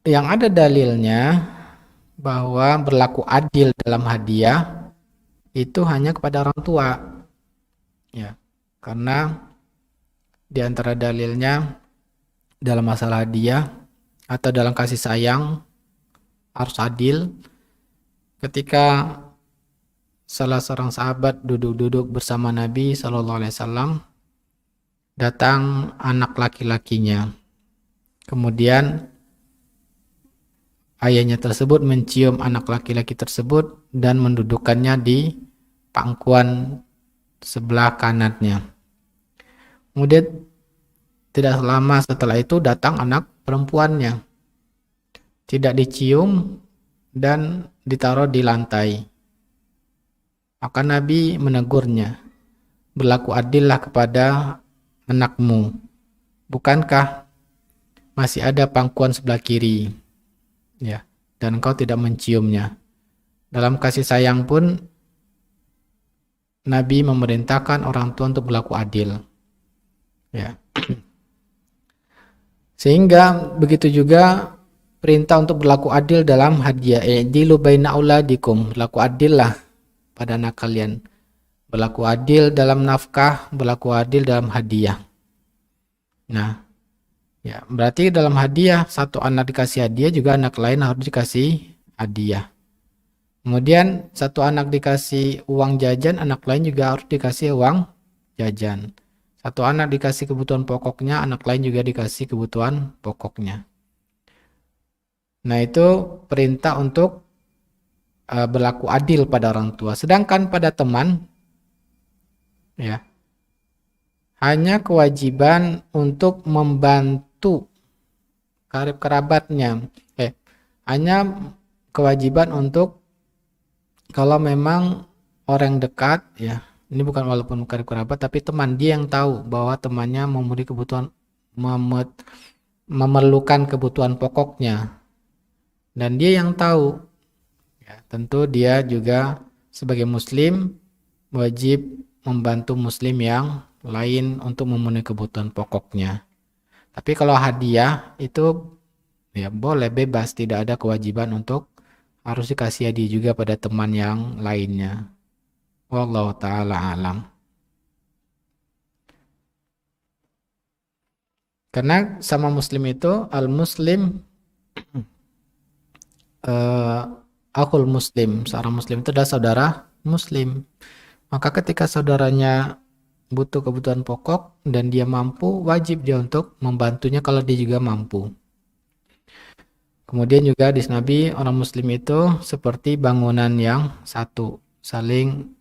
Yang ada dalilnya bahwa berlaku adil dalam hadiah itu hanya kepada orang tua. Ya. Karena di antara dalilnya dalam masalah hadiah atau dalam kasih sayang harus adil. Ketika salah seorang sahabat duduk-duduk bersama Nabi SAW, datang anak laki-lakinya. Kemudian ayahnya tersebut mencium anak laki-laki tersebut dan mendudukkannya di pangkuan sebelah kanannya. Kemudian tidak lama setelah itu datang anak perempuannya. Tidak dicium dan ditaruh di lantai. Maka Nabi menegurnya. Berlaku adillah kepada anakmu. Bukankah masih ada pangkuan sebelah kiri? Ya, dan engkau tidak menciumnya. Dalam kasih sayang pun Nabi memerintahkan orang tua untuk berlaku adil. Ya. Sehingga begitu juga perintah untuk berlaku adil dalam hadiah. I'dilu baina auladikum. Berlaku adil lah pada anak kalian. Berlaku adil dalam nafkah, berlaku adil dalam hadiah. Nah, ya, berarti dalam hadiah satu anak dikasih hadiah juga anak lain harus dikasih hadiah. Kemudian satu anak dikasih uang jajan, anak lain juga harus dikasih uang jajan. Satu anak dikasih kebutuhan pokoknya, anak lain juga dikasih kebutuhan pokoknya. Nah, itu perintah untuk berlaku adil pada orang tua. Sedangkan pada teman, ya, hanya kewajiban untuk membantu karib kerabatnya. Hanya kewajiban untuk kalau memang orang dekat, ya, ini bukan walaupun karib kerabat, tapi teman dia yang tahu bahwa temannya memenuhi kebutuhan memerlukan kebutuhan pokoknya dan dia yang tahu. Ya, tentu dia juga sebagai muslim wajib membantu muslim yang lain untuk memenuhi kebutuhan pokoknya. Tapi kalau hadiah itu ya boleh bebas, tidak ada kewajiban untuk harus dikasih hadiah juga pada teman yang lainnya. Wallahu taala alam. Karena sama muslim itu al muslim akul muslim, seorang muslim itu adalah saudara muslim. Maka ketika saudaranya butuh kebutuhan pokok dan dia mampu, wajib dia untuk membantunya kalau dia juga mampu. Kemudian juga di Nabi, orang muslim itu seperti bangunan yang satu, saling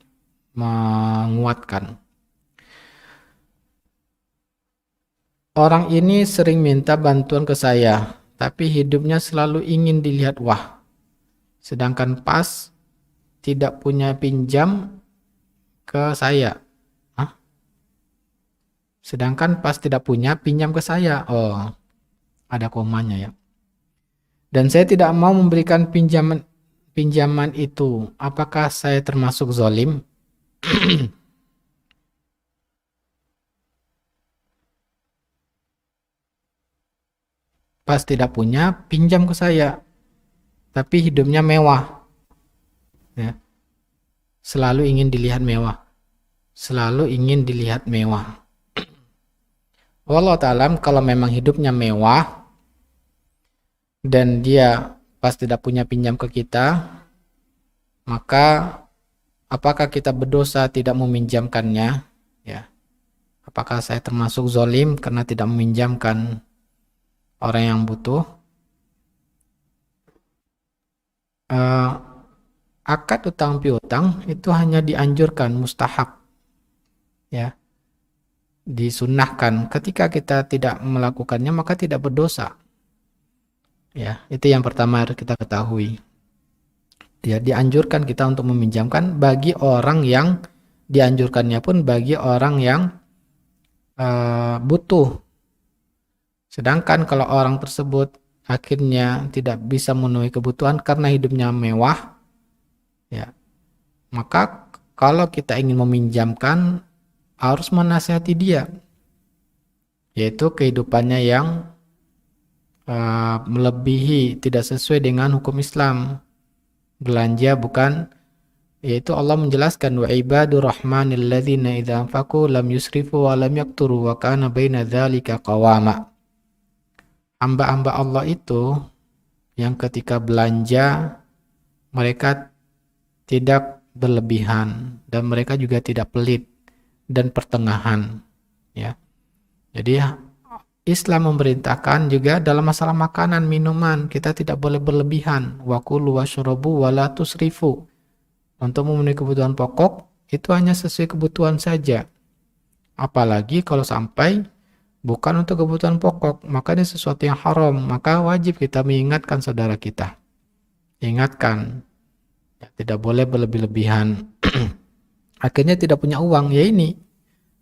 menguatkan. Orang ini sering minta bantuan ke saya, tapi hidupnya selalu ingin dilihat wah. Sedangkan pas tidak punya pinjam ke saya. Hah? Sedangkan pas tidak punya pinjam ke saya. Oh, ada komanya ya. Dan saya tidak mau memberikan pinjaman itu. Apakah saya termasuk zalim? Pas tidak punya, pinjam ke saya. Tapi hidupnya mewah. Ya. Selalu ingin dilihat mewah. Selalu ingin dilihat mewah. Wallahu ta'ala, kalau memang hidupnya mewah dan dia pas tidak punya pinjam ke kita, maka apakah kita berdosa tidak meminjamkannya? Ya. Apakah saya termasuk zalim karena tidak meminjamkan orang yang butuh? Akad utang piutang itu hanya dianjurkan, mustahab, ya, disunnahkan. Ketika kita tidak melakukannya maka tidak berdosa. Ya, itu yang pertama harus kita ketahui. Ya, dianjurkan kita untuk meminjamkan bagi orang yang dianjurkannya pun bagi orang yang butuh. Sedangkan kalau orang tersebut akhirnya tidak bisa memenuhi kebutuhan karena hidupnya mewah, ya, maka kalau kita ingin meminjamkan harus menasihati dia, yaitu kehidupannya yang melebihi, tidak sesuai dengan hukum Islam. Belanja bukan, yaitu Allah menjelaskan wa ibadur rahmanil ladzina idza anfaqu lam yusrifu wa lam yaqturu wa kana baina dzalika qawama. Hamba-hamba Allah itu yang ketika belanja mereka tidak berlebihan dan mereka juga tidak pelit dan pertengahan, ya. Jadi Islam memerintahkan juga dalam masalah makanan, minuman, kita tidak boleh berlebihan. Wa kulu washrabu wa la tusrifu. Untuk memenuhi kebutuhan pokok itu hanya sesuai kebutuhan saja. Apalagi kalau sampai bukan untuk kebutuhan pokok, maka ini sesuatu yang haram, maka wajib kita mengingatkan saudara kita. Ingatkan, ya, tidak boleh berlebih-lebihan. Akhirnya tidak punya uang, ya ini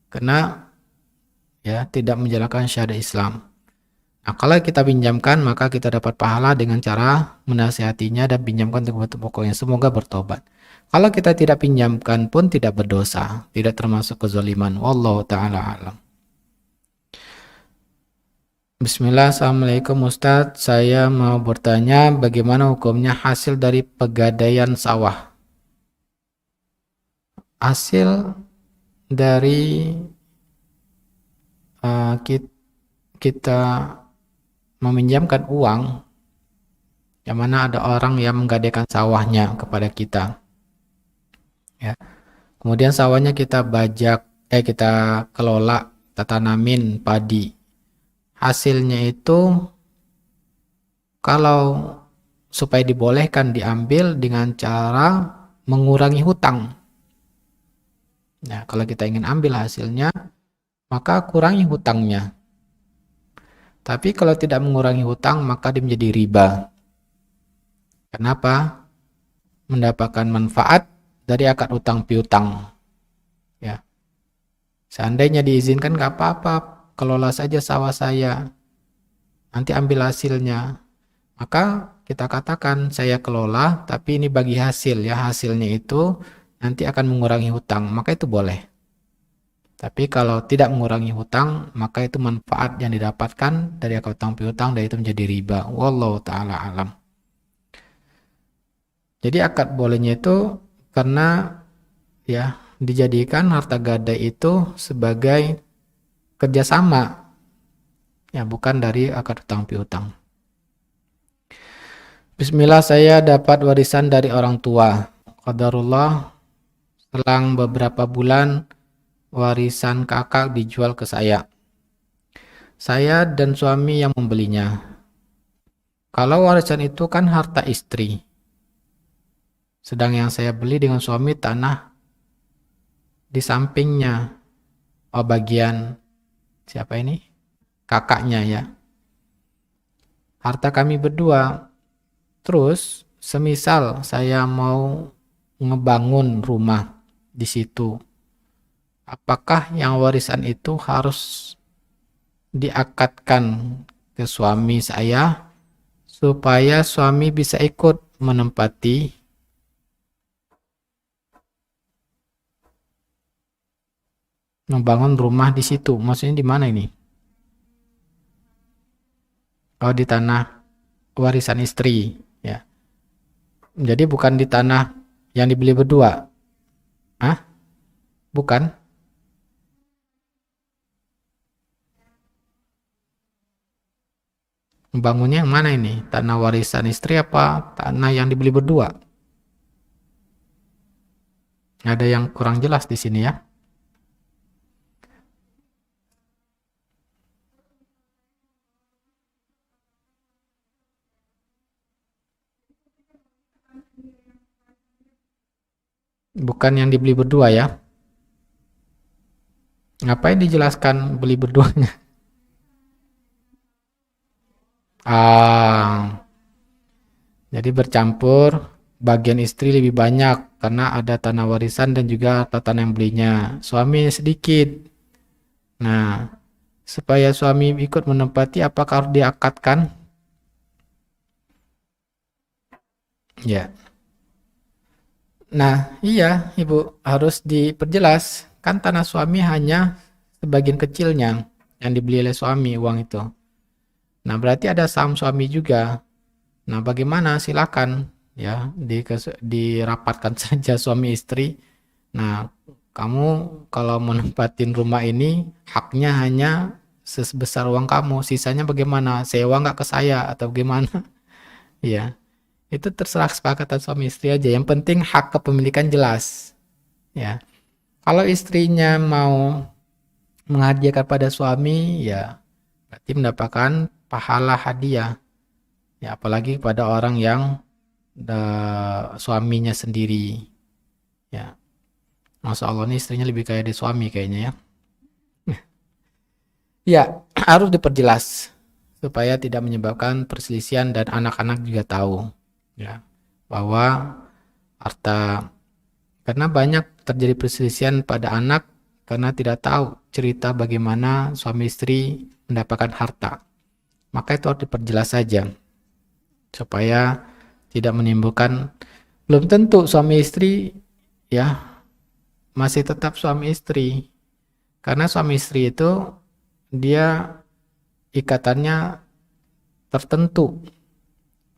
karena ya tidak menjalankan syariat Islam. Nah, kalau kita pinjamkan maka kita dapat pahala dengan cara menasihatinya dan pinjamkan untuk kebutuhan pokoknya, semoga bertobat. Kalau kita tidak pinjamkan pun tidak berdosa, tidak termasuk kezaliman. Wallahu taala alam. Bismillah, Assalamualaikum Ustadz. Saya mau bertanya bagaimana hukumnya hasil dari pegadaian sawah. Hasil dari kita meminjamkan uang, yang mana ada orang yang menggadaikan sawahnya kepada kita, ya. Kemudian sawahnya kita bajak, kita kelola, kita tanamin padi. Hasilnya itu kalau supaya dibolehkan diambil dengan cara mengurangi hutang. Nah, kalau kita ingin ambil hasilnya, maka kurangi hutangnya. Tapi kalau tidak mengurangi hutang, maka dia menjadi riba. Kenapa? Mendapatkan manfaat dari akad utang piutang. Ya. Seandainya diizinkan, nggak apa-apa, kelola saja sawah saya. nanti ambil hasilnya. Maka kita katakan saya kelola, tapi ini bagi hasil ya, hasilnya itu nanti akan mengurangi hutang, maka itu boleh. Tapi kalau tidak mengurangi hutang, maka itu manfaat yang didapatkan dari akad hutang piutang dan itu menjadi riba. Wallahu taala alam. Jadi akad bolehnya itu karena ya dijadikan harta gadai itu sebagai kerjasama, ya bukan dari akad hutang piutang. Bismillah, saya dapat warisan dari orang tua. Qadarullah, selang beberapa bulan warisan kakak dijual ke saya. Saya dan suami yang membelinya. Kalau warisan itu kan harta istri. Sedang yang saya beli dengan suami tanah di sampingnya. Oh, bagian siapa ini? Kakaknya ya. Harta kami berdua. Terus, semisal saya mau ngebangun rumah di situ, apakah yang warisan itu harus diakadkan ke suami saya supaya suami bisa ikut menempati membangun rumah di situ? Maksudnya di mana ini? Oh, di tanah warisan istri, ya. Jadi bukan di tanah yang dibeli berdua. Hah? Bukan? Membangunnya yang mana ini? Tanah warisan istri apa tanah yang dibeli berdua? Ada yang kurang jelas di sini ya. Bukan yang dibeli berdua ya. Ngapain dijelaskan beli berduanya? Ah, jadi bercampur, bagian istri lebih banyak karena ada tanah warisan dan juga harta tanah yang belinya. Suami sedikit. Nah, supaya suami ikut menempati apakah harus diakatkan? Ya. Nah, iya, Ibu, harus diperjelas. Kan tanah suami hanya sebagian kecilnya yang dibeli oleh suami uang itu. Nah, berarti ada saham suami juga. Nah, bagaimana? Silakan ya dirapatkan saja suami istri. Nah, kamu kalau menempatin rumah ini haknya hanya sebesar uang kamu, sisanya bagaimana? Sewa nggak ke saya atau gimana? Ya, itu terserah kesepakatan suami istri aja. Yang penting hak kepemilikan jelas. Ya, kalau istrinya mau menghadiahkan pada suami, ya berarti mendapatkan pahala hadiah. Ya, apalagi pada orang yang suaminya sendiri. Ya, Masya Allah nih istrinya lebih kaya dari suami kayaknya ya. Ya, harus diperjelas supaya tidak menyebabkan perselisihan dan anak-anak juga tahu ya bahwa harta, karena banyak terjadi perselisihan pada anak karena tidak tahu cerita bagaimana suami istri mendapatkan harta. Maka itu harus diperjelas saja supaya tidak menimbulkan, belum tentu suami istri ya masih tetap suami istri, karena suami istri itu dia ikatannya tertentu.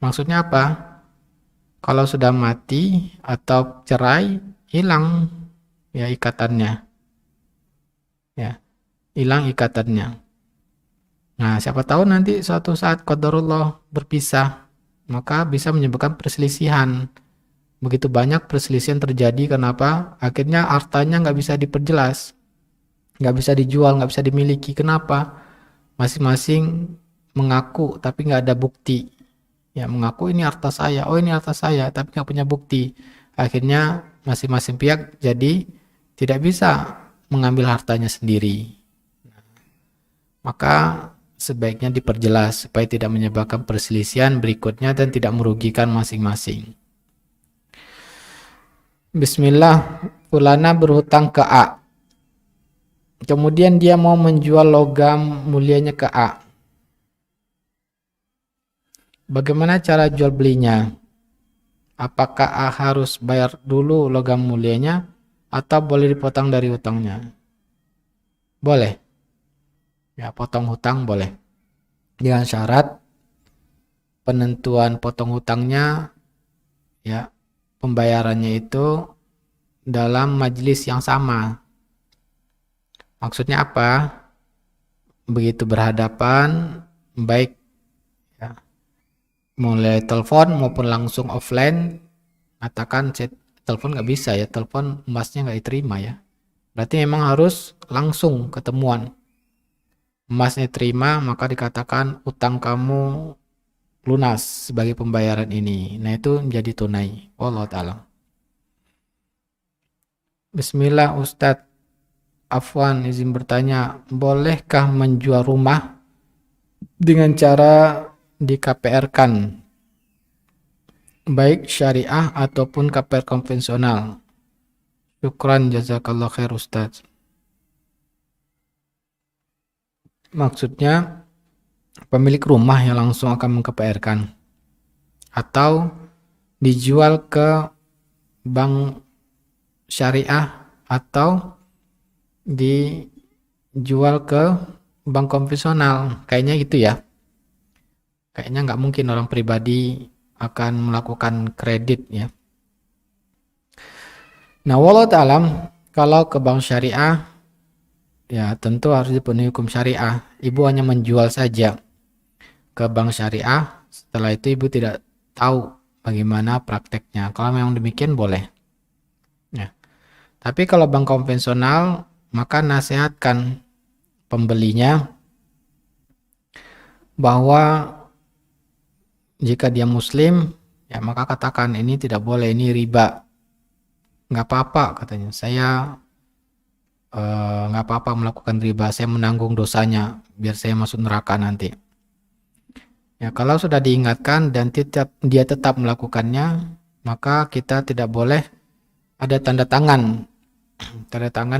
Maksudnya apa? Kalau sudah mati atau cerai, hilang ya ikatannya. Ya, hilang ikatannya. Nah, siapa tahu nanti suatu saat qadarullah berpisah, maka bisa menyebabkan perselisihan. Begitu banyak perselisihan terjadi, kenapa? Akhirnya hartanya nggak bisa diperjelas, nggak bisa dijual, nggak bisa dimiliki. Kenapa? Masing-masing mengaku tapi nggak ada bukti. Ya, mengaku ini harta saya, oh ini harta saya, tapi nggak punya bukti. Akhirnya masing-masing pihak jadi tidak bisa mengambil hartanya sendiri. Maka sebaiknya diperjelas supaya tidak menyebabkan perselisihan berikutnya dan tidak merugikan masing-masing. Bismillah, Fulana berhutang ke A. Kemudian dia mau menjual logam mulianya ke A. Bagaimana cara jual belinya? Apakah harus bayar dulu logam mulianya atau boleh dipotong dari hutangnya? Boleh. Ya, potong hutang boleh. Dengan syarat penentuan potong hutangnya, ya, pembayarannya itu dalam majelis yang sama. Maksudnya apa? Begitu berhadapan, baik ya, mulai telepon maupun langsung offline, katakan telepon nggak bisa ya, telepon emasnya nggak diterima ya. Berarti memang harus langsung ketemuan. Emasnya terima, maka dikatakan utang kamu lunas sebagai pembayaran ini. Nah, itu menjadi tunai. Wallahu ta'ala. Bismillah Ustadz. Afwan izin bertanya, bolehkah menjual rumah dengan cara di KPR-kan, baik syariah ataupun KPR konvensional? Syukran jazakallah khair Ustadz. Maksudnya pemilik rumah yang langsung akan meng-KPR-kan atau dijual ke bank syariah atau dijual ke bank konvensional, kayaknya gitu ya. Kayaknya nggak mungkin orang pribadi akan melakukan kredit ya. Nah, wallahu ta'alam, kalau ke bank syariah ya tentu harus dipenuhi hukum syariah. Ibu hanya menjual saja ke bank syariah, setelah itu ibu tidak tahu bagaimana prakteknya. Kalau memang demikian boleh ya. Tapi kalau bank konvensional, maka nasihatkan pembelinya bahwa jika dia muslim, ya maka katakan ini tidak boleh, ini riba. Nggak apa-apa katanya, saya nggak apa-apa melakukan riba, saya menanggung dosanya, biar saya masuk neraka nanti. Ya, kalau sudah diingatkan dan dia tetap melakukannya, maka kita tidak boleh ada tanda tangan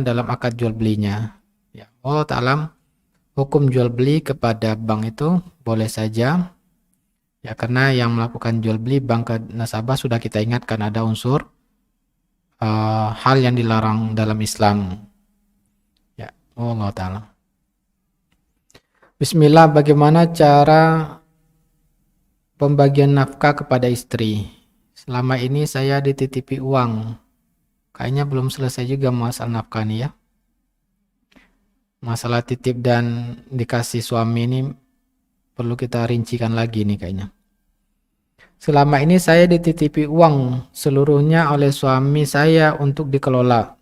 dalam akad jual belinya. Ya, Allah Ta'ala, hukum jual beli kepada bank itu boleh saja. Ya, karena yang melakukan jual beli bank ke nasabah sudah kita ingatkan ada unsur hal yang dilarang dalam Islam. Ya, Allah Ta'ala. Bismillah, bagaimana cara pembagian nafkah kepada istri? Selama ini saya dititipi uang. Kayaknya belum selesai juga masalah nafkah nih ya. Masalah titip dan dikasih suami ini perlu kita rincikan lagi nih kayaknya. Selama ini saya dititipi uang seluruhnya oleh suami saya untuk dikelola.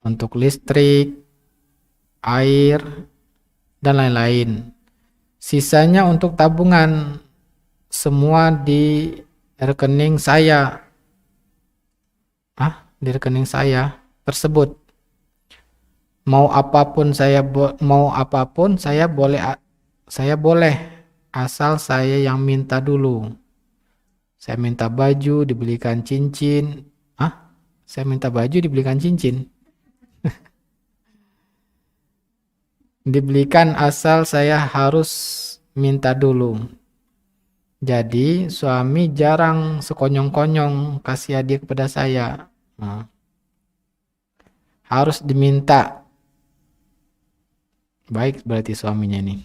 Untuk listrik, air, dan lain-lain. Sisanya untuk tabungan. Semua di rekening saya. Di rekening saya tersebut. Mau apapun saya boleh asal saya yang minta dulu. Saya minta baju dibelikan cincin. Saya minta baju dibelikan cincin. Dibelikan asal saya harus minta dulu. Jadi suami jarang sekonyong-konyong kasih hadiah kepada saya. Harus diminta. Baik berarti suaminya ini.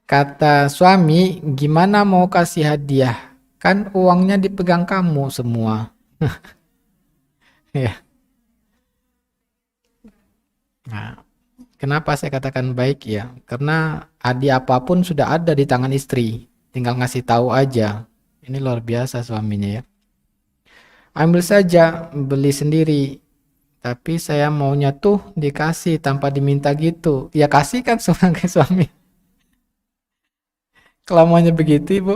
Kata suami, gimana mau kasih hadiah? Kan uangnya dipegang kamu semua. Ya. Nah, kenapa saya katakan baik ya? Karena hadiah apapun sudah ada di tangan istri. Tinggal ngasih tahu aja. Ini luar biasa suaminya ya. Ambil saja, beli sendiri. Tapi saya maunya tuh dikasih tanpa diminta gitu. Ya kasih kan sebagai suami. Kalau maunya begitu ibu,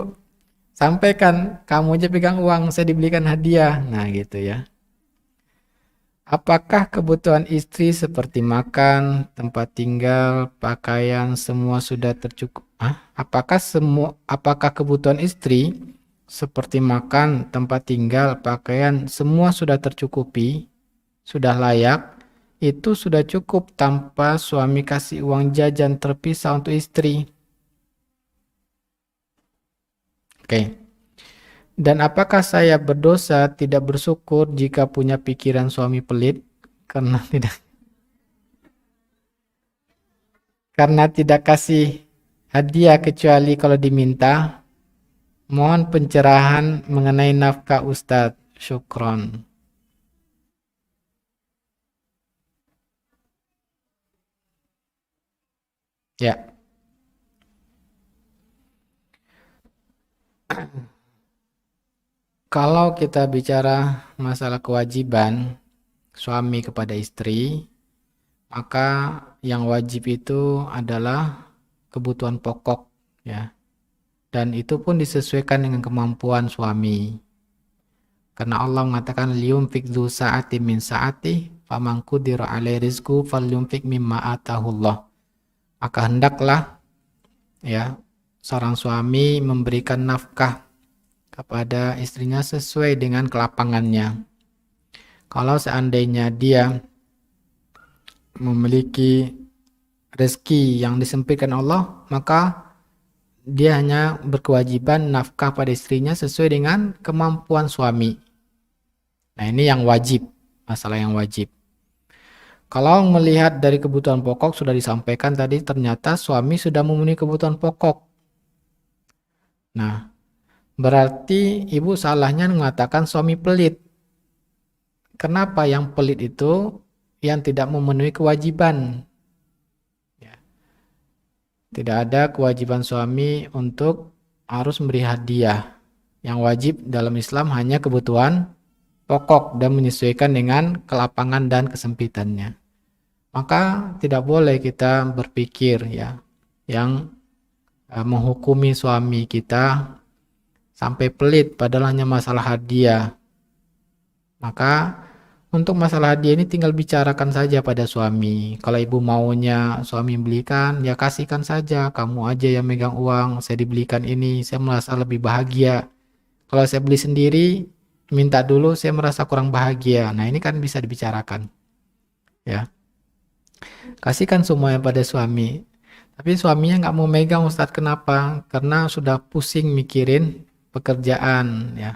sampaikan kamu aja pegang uang, saya dibelikan hadiah. Nah gitu ya. Apakah kebutuhan istri seperti makan, tempat tinggal, pakaian semua sudah tercukup? Apakah kebutuhan istri seperti makan, tempat tinggal, pakaian semua sudah tercukupi, sudah layak? itu sudah cukup tanpa suami kasih uang jajan terpisah untuk istri. Oke. Dan apakah saya berdosa tidak bersyukur jika punya pikiran suami pelit? Karena tidak kasih hadiah kecuali kalau diminta. Mohon pencerahan mengenai nafkah Ustadz. Syukron. Ya. Kalau kita bicara masalah kewajiban suami kepada istri, maka yang wajib itu adalah kebutuhan pokok, ya. Dan itu pun disesuaikan dengan kemampuan suami. Karena Allah mengatakan liyunfik dzu sa'ati min sa'ati faman qudira alaihi rizqu falyunfik mimma atahullah. Maka hendaklah, ya, seorang suami memberikan nafkah kepada istrinya sesuai dengan kelapangannya. Kalau seandainya dia memiliki rezeki yang disempitkan Allah, maka dia hanya berkewajiban nafkah pada istrinya sesuai dengan kemampuan suami. Nah, ini yang wajib, masalah yang wajib. Kalau melihat dari kebutuhan pokok sudah disampaikan tadi, ternyata suami sudah memenuhi kebutuhan pokok. Nah, berarti ibu salahnya mengatakan suami pelit. Kenapa yang pelit itu yang tidak memenuhi kewajiban? Ya. Tidak ada kewajiban suami untuk harus memberi hadiah. Yang wajib dalam Islam hanya kebutuhan pokok dan menyesuaikan dengan kelapangan dan kesempitannya. Maka tidak boleh kita berpikir, ya, yang menghukumi suami kita sampai pelit padahal hanya masalah hadiah. Maka untuk masalah hadiah ini tinggal bicarakan saja pada suami. Kalau ibu maunya suami belikan, ya kasihkan saja. Kamu aja yang megang uang, saya dibelikan ini, saya merasa lebih bahagia. Kalau saya beli sendiri, minta dulu, saya merasa kurang bahagia. Nah, ini kan bisa dibicarakan, ya. Kasihkan semuanya pada suami. Tapi suaminya nggak mau megang, Ustadz. Kenapa? Karena sudah pusing mikirin pekerjaan, ya.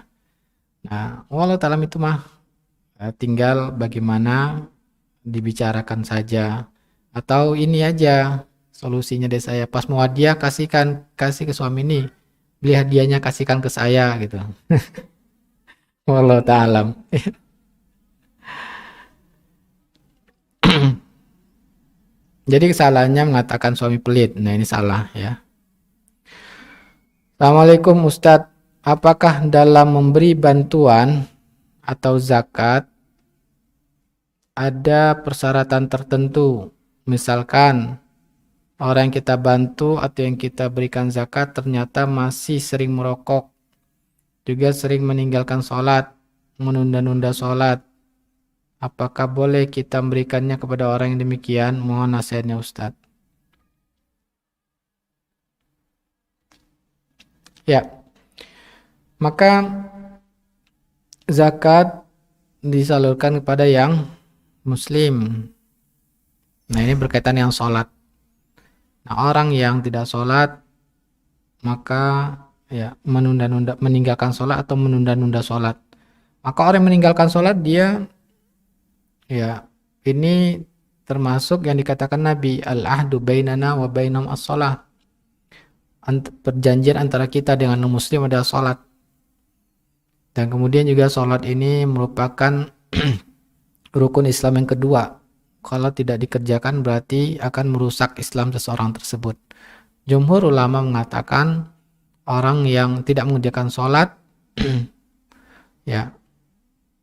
Nah, walau talam itu mah tinggal bagaimana dibicarakan saja. Atau ini aja solusinya dari saya. Pas mau hadiah kasih ke suami ini. Beli hadiahnya kasihkan ke saya gitu. Walau talam. Jadi kesalahannya mengatakan suami pelit. Nah, ini salah, ya. Assalamualaikum Ustadz. Apakah dalam memberi bantuan atau zakat ada persyaratan tertentu? Misalkan orang yang kita bantu atau yang kita berikan zakat ternyata masih sering merokok, juga sering meninggalkan sholat, menunda-nunda sholat. Apakah boleh kita memberikannya kepada orang yang demikian? Mohon nasihatnya Ustadz. Ya, maka zakat disalurkan kepada yang muslim. Nah, ini berkaitan yang sholat. Nah, orang yang tidak sholat, maka ya meninggalkan sholat atau menunda-nunda sholat. Maka orang yang meninggalkan sholat dia, ya, ini termasuk yang dikatakan Nabi, al-ahdu bainana wa bainam as-sholat. Perjanjian antara kita dengan non-muslim adalah sholat. Dan kemudian juga sholat ini merupakan rukun Islam yang kedua. Kalau tidak dikerjakan berarti akan merusak Islam seseorang tersebut. Jumhur ulama mengatakan orang yang tidak mengerjakan sholat, ya,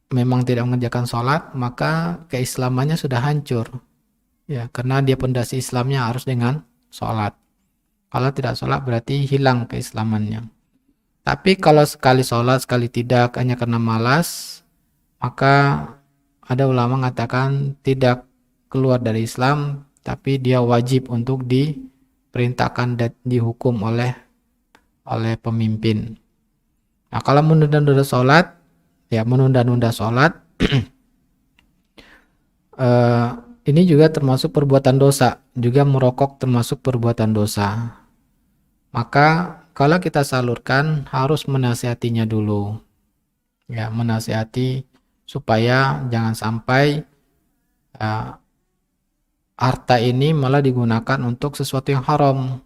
memang tidak mengerjakan sholat, maka keislamannya sudah hancur, ya, karena dia pondasi Islamnya harus dengan sholat. Kalau tidak sholat berarti hilang keislamannya. Tapi kalau sekali sholat sekali tidak hanya karena malas, maka ada ulama mengatakan tidak keluar dari Islam, tapi dia wajib untuk diperintahkan dan dihukum oleh pemimpin. Nah, kalau menunda-nunda sholat, ya, menunda-nunda sholat Ini juga termasuk perbuatan dosa, juga merokok termasuk perbuatan dosa. Maka kalau kita salurkan harus menasihatinya dulu. Ya, menasihati supaya jangan sampai uh, harta ini malah digunakan untuk sesuatu yang haram.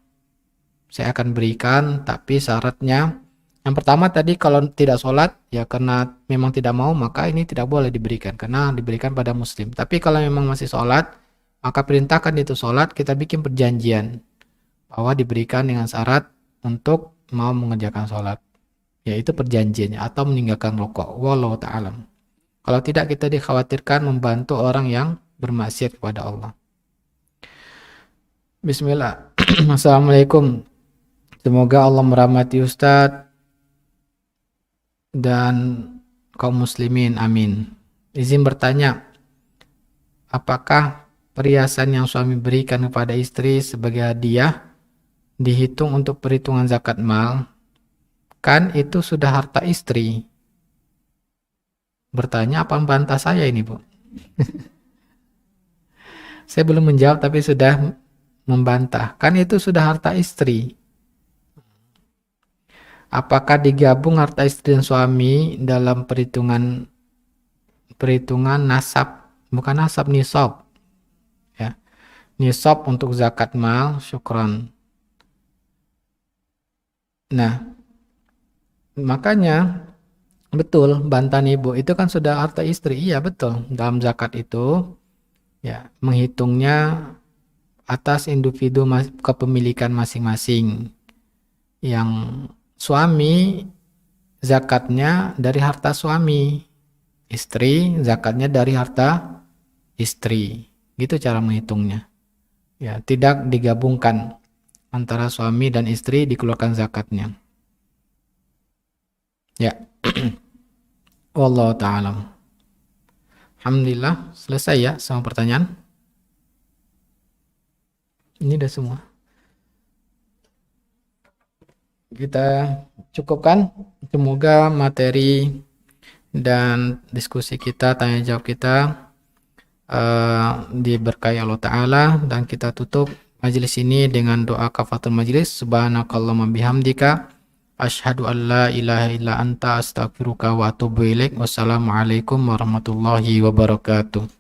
Saya akan berikan, tapi syaratnya yang pertama tadi kalau tidak sholat, ya karena memang tidak mau, maka ini tidak boleh diberikan, karena diberikan pada muslim. Tapi kalau memang masih sholat, maka perintahkan itu sholat, kita bikin perjanjian bahwa diberikan dengan syarat untuk mau mengerjakan sholat. Yaitu perjanjiannya, atau meninggalkan rokok. Wallahu ta'alam. Kalau tidak, kita dikhawatirkan membantu orang yang bermaksiat kepada Allah. Bismillah. Assalamualaikum. Semoga Allah merahmati Ustadz dan kaum muslimin. Amin. Izin bertanya, apakah perhiasan yang suami berikan kepada istri sebagai hadiah dihitung untuk perhitungan zakat mal? Kan itu sudah harta istri. Bertanya apa membantah saya ini, Bu? Saya belum menjawab tapi sudah membantah. Kan itu sudah harta istri. Apakah digabung harta istri dan suami dalam perhitungan nasab, bukan nasab, nisab, ya, nisab untuk zakat mal? Syukran. Nah, makanya betul bantahan ibu itu kan sudah harta istri. Iya betul, dalam zakat itu ya menghitungnya atas individu kepemilikan masing-masing. Yang suami zakatnya dari harta suami, istri zakatnya dari harta istri. Gitu cara menghitungnya. Ya, tidak digabungkan antara suami dan istri dikeluarkan zakatnya. Ya. Wallahu ta'ala. Alhamdulillah, selesai ya sama pertanyaan. Ini udah semua. Kita cukupkan. Semoga materi dan diskusi kita, tanya jawab kita diberkahi Allah Ta'ala, dan kita tutup majelis ini dengan doa kafaratul majelis. Subhanakallahumma bihamdika asyhadu an la ilaha illa anta astaghfiruka wa atubu ilaik. Wassalamualaikum warahmatullahi wabarakatuh.